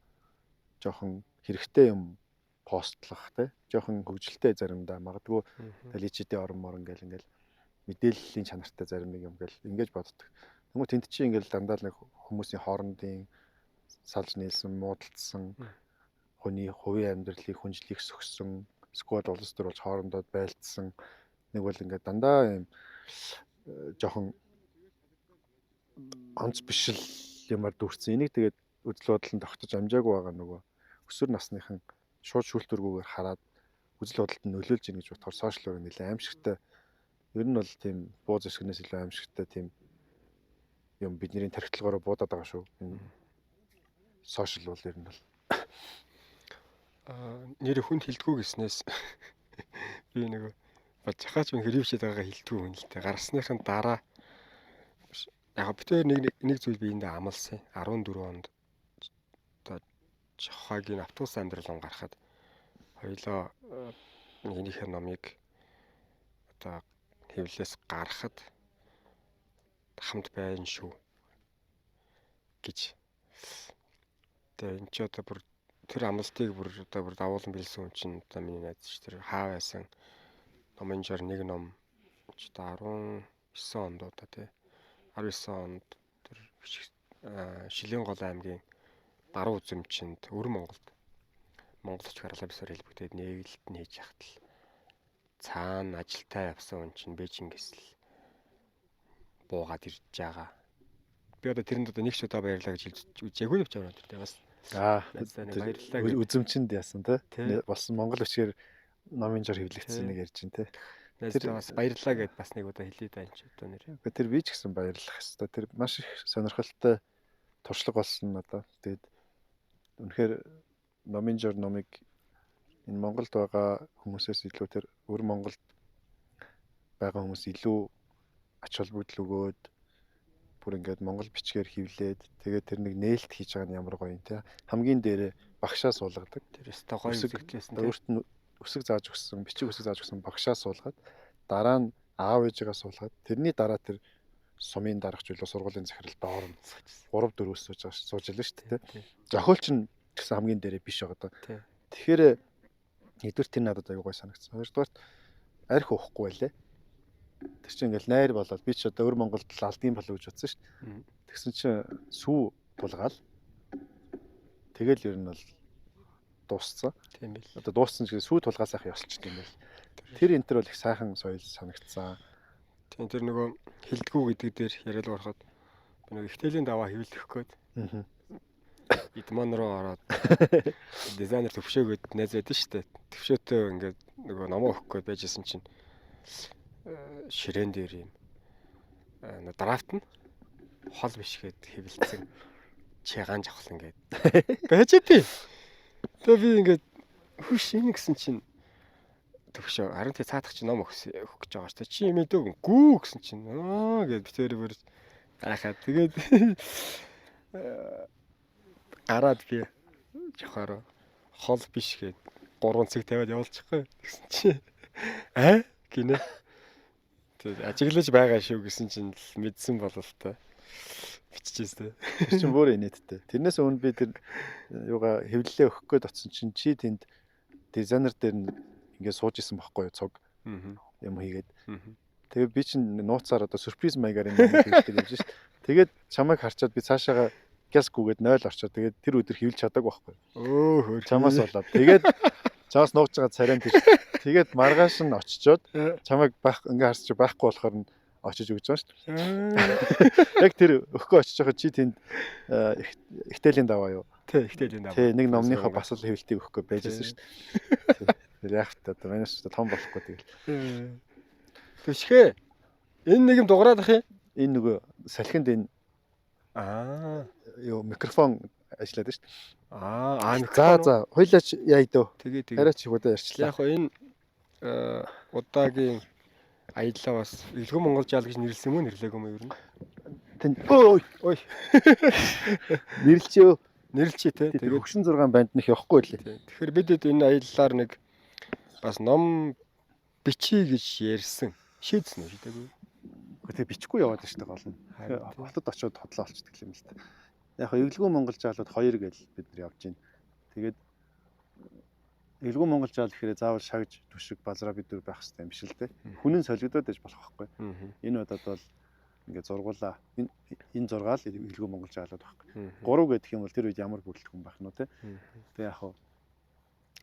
жоохон хэрэгтэй юм постлох тий жоохон хөгжилтэй заримдаа магадгүй таличидээ орон ингээл мэдээллийн чанартай зарим нэг юм гэл ингэж боддог. Тэгмээ тэнд чи ингээл дандаа л нэг хүмүүсийн хоорондын салж нийлсэн, муудалцсан хүний хувийн амьдралыг хүнжлэх сөхсөн сквад улс төр болж хоорондоо байлцсан нэг бол ингээд дандаа юм жоохон онц биш л юмар дүүрсэн. Энийг тэгээд үзэл бодлон тогтож амжаагүй байгаа нөгөө өсвөр насныхан шууд шүүлтүргүүгээр хараад үзэл бодолд нь нөлөөлж ийн гэж бодохоор сошиал өрөө нэлээ аимшигтай. Ер нь бол тийм бууз эсгэнээс илүү аимшигтай тийм юм бидний тархитлагаараа буудаад байгаа шүү. Энэ сошиал бол ер нь бол нэр хүн хилдэггүй гэснээс би нэг бачхаач мэн хэрэгжиж байгаагаа хилдэггүй хүн л дээ. Гарсныхын дараа яг битээр нэг зүйл биендээ амласан. 14 онд одоо Жохагийн автобус амьдрал он гарахад хоёлоо нэгнийхээ номыг одоо хэвлэлээс гаргахад хамт байна шүү гэж. Тэгээ энэ ч одоо бүр тэр амлалтыг бүр давуулан билсэн хүн чинь одоо миний найз ш тэр хаа байсан номын жор нэг ном ч одоо 19 онд одоо тий 19 онд тэр Шилэнгол аймгийн Даруу үзэмчинд Өр Монголч гарлаа бисаар хэлбэгдээд нээлт нээж яхад л цаана ажилтаа явсан хүн чинь Бээжингээс л буугаад ирж байгаа. Би одоо тэрэнд одоо нэг ч удаа баярлаа гэж хэлж үзээгүй явж байгаа юм. Бас найзтай нэг баярлалаа гэж үзэмчэнд яасан те. Тий. Болсон Монгол бичгээр номын жор хэвлэгдсэн Тий. нэг ярьж ин те. найзтай бас баярлалаа гэд бас нэг удаа хэлээд байна ч одоо нэр. Тэр би ч гэсэн баярлах хэвээр. Тэр маш их сонирхолтой туршлага болсон надад. Тэгээд үнэхээр номын жор номыг энэ Монголд байгаа хүмүүсээс илүү тэр өр Монголд байгаа хүмүүс илүү ач холбогдол өгөөд бүр ингээд монгол бичгээр хевлээд тэгээд тэр нэг нээлт хийж байгаа нь ямар гоё юм те. Хамгийн дээрээ багшаа суулгадаг. Тэр өстой гоё үзэгдлээс нь Өөрт нь үсэг зааж өгсөн, бичиг үсэг зааж өгсөн багшаа суулгаад дараа нь аав ээжигээ суулгаад тэрний дараа тэр сумын дарагч үлээ сургуулийн захирал доор нь 3 4-өөс сууж илэн шүү дээ те. Зохиолч нь гэсэн хамгийн дээрээ биш байгаа даа. Тэгэхээр нэгдүгээр тэр надад аюу гой санагдсан. Хоёрдугаар арх уухгүй байлээ. Тэр чинь ингээл найр болоод би ч одоо өр Монголд л алдын болов гэж бодсон шүү дээ. Тэгсэн чинь сүү тулгаал. Тэгэл ер нь бол дууссан. Тийм бил. Одоо дууссан ч сүү тулгаа сайхан ёсчт юм байл. Тэр энэ төр бол их сайхан соёл санагдсан. Тийм тэр нөгөө хилдгүү гэдэг дээр яриад ороход нөгөө ихтэйлийн даваа хөвлөх гээд идман руу ороод дизайнер төвшөөгөөд найз байдаг шүү дээ. Төвшөөтөө ингээд нөгөө номоо өгөх гээд байжсэн чинь ширээн дээр юм драфт нь хол биш гээд хэвлэлцэн чигаан жавхлан гээд байж тий. Тэгээ би ингээд хүш ин гэсэн чинь төвшөө харин тий цаадах чинь ном өгөх гэж байгаа шүү дээ. Чи юм эдэг гүү гэсэн чинь гээд битэрээр гайхаад тэгээд гараад би жохоор хол биш гээд 3 цаг тавиад явуулчихгүй гэсэн чи гинэ. Тэгээд ажиглаж байгаа шүү гэсэн чинь мэдсэн бололтой биччихсэн. Тэр чинь бүр инээдтэй. Тэрнээс өмнө би тэр юугаа хэвлэлээ өгөх гээд очсон чинь чи тэнд дизайнер дээр ингээд сууж исэн байхгүй юу цог юм хийгээд. Тэгээд би чинь нууцаар одоо сюрприз маягаар юм хийгээд явж шít. Тэгээд чамайг харчаад би цаашаага гяс гүгээд 0 орчоод тэгээд тэр өдөр хөвлөж чадаагүй байхгүй. Өөхөр Чамаас болоод. Тэгээд чамаас нуугж байгаа царайнд тийш. Тэгээд маргааш нь очичоод чамайг ингээ харсч байхгүй болохоор нь очиж өгч байгаа шүү дээ. Яг тэр өгөхгүй очиж байгаа чи тэнд ихтэйлийн даваа юу? Тий, ихтэйлийн даваа. Тий, нэг номныхоо бас л хэвлэлтийг өгөхгүй байжсэн шүү дээ. Тэр яг та манайс том болохгүй тэгэл. Төшхөө. Энэ нэг юм дуграад ах юм. Энэ нөгөө салхинд энэ юу микрофон ажиллаад шүү дээ. За хоёлаач яа идөө. Тэгээ. Арайч их удаа ярьчлаа. Яг хоо энэ удаагийн аяллаа бас Илгүү Монгол жаал гэж нэрлсэн юм уу нэрлээгүй юм юу ер нь? Тэнд ой. Нэрлчээ. Нэрлчээ те. Тэгээд хөгшин 6 банд нэх явахгүй лээ. Тэгэхээр бидэд энэ аяллаар нэг бас ном бичиж гэж ярьсан. Шийдсэн үү шийдээгүй. Тэгээ бичихгүй яваад байна шүү дээ гол нь. Хотод очиод хотлоо олчдаг юм л та. Яг хоо Илгүү Монгол жаалууд 2 гээл бид нар явж байна. Тэгээд Илгүү Монгол жаал гэхээр заавал шагж түшиг базраа бид нар байх хэрэгтэй юм биш л дээ. Хүнэн солигдоод байж болох байхгүй. Энэ удаад бол ингээд зургуулаа. Энэ зургаал Илгүү Монгол жаалууд байхгүй. 3 гэдэг юм бол тэр үед ямар бүрэлдэхүүн байх нь вэ те. Тэгээ яг хоо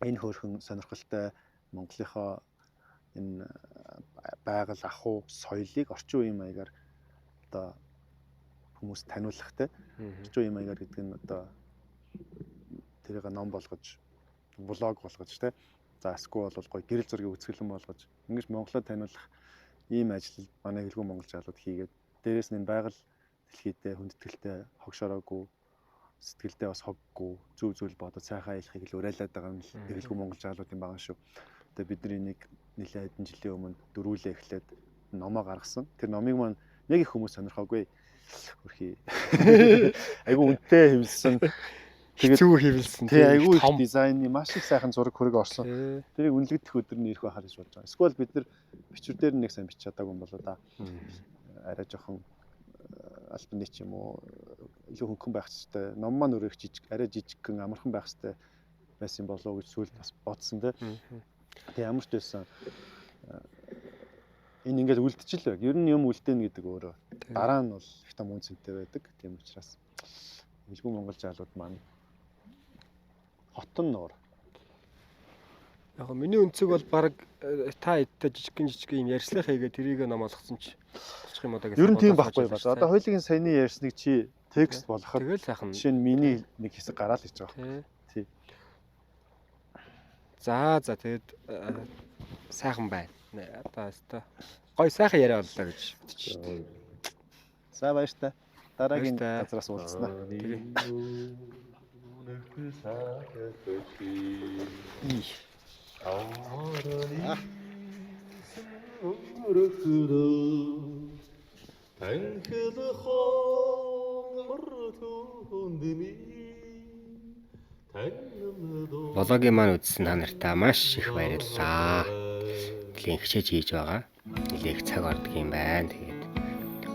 энэ хөөрхөн сонирхолтой Монголынхоо энэ байгаль ахуй соёлыг орчин үеийн маягаар одоо хүмүүс таниулахтай. Орчин үеийн маягаар гэдэг нь одоо тэрийг ном болгож блог болгож тэ. За эсвэл бол гоё гэрэл зургийн үзэсгэлэн болгож ингэж Монголоо таниулах ийм ажил манай Илгүү Монгол жаалууд хийгээд дээрээс нь байгаль дэлхийдээ хүндэтгэлтэй хогшороогүй сэтгэлдээ бас хоггүй зүв зүйл бодож сайхан аялахыг л уриалаад байгаа нь Илгүү Монгол жаалууд юм байгаа шүү. Тэгээ бидний нэг нэлээд хэдэн жилийн өмнө дөрүүлээ эхлээд номоо гаргасан. Тэр номыг маань нэг их хүмүүс сонирхоогүй. Хөрхий. Айгу үнэтэй хэвлсэн. Хэцүү хэвлсэн. Тий, айгу их дизайны маш их сайхан зураг хөрөг орсон. Тэрийг үнэлэгдэх өдөр нь ирэх байхаар гэж бодож байгаа. Эсвэл бид нар бичвэр дээр нэг сайн бичиж чадаагүй юм болоо да. Арай жоохон альбаны ч юм уу илүү хөнгөн байх хэрэгтэй. Ном маань өөрөө жижиг, арай жижигхэн амархан байх хэрэгтэй байсан болоо гэж сүүлд бас бодсон те. Тэг ямар ч байсан энэ ингээд үлдчихэл байг. Ер нь юм үлдээн гэдэг өөрөө. Дараа нь бол их том үнцэнтэй байдаг. Тийм учраас Илгүү Монгол жаалууд маань хотон нуур Яг гоо миний өнцөг бол баг та эдтэй жижиг юм ярьслах хийгээ тэрийг намаалгасан чи болчих юм уу гэж. Ер нь тийм байхгүй бол. Одоо хоёулын саяны ярьсныг чи текст болгоход тэгэл сайхан. жишээ нь миний нэг хэсэг гараал гэж байгаа. Тий. За тэгээд сайхан байна. Одоо өстой гой сайхан яриа боллоо гэж бодчих. За баяр та. Дараагийн газраас уулзнаа. Блогийн маань үзсэн та нартай маш их баярлалаа. Нэлээд хичээж хийж байгаа. Нэлээд цаг ордог юм байна. Тэгээд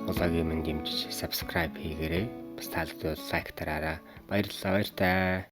блогийн маань дэмжиж subscribe хийгээрэй. Бас таалагдвал лайк дараарай. Баярлалаа баяртай.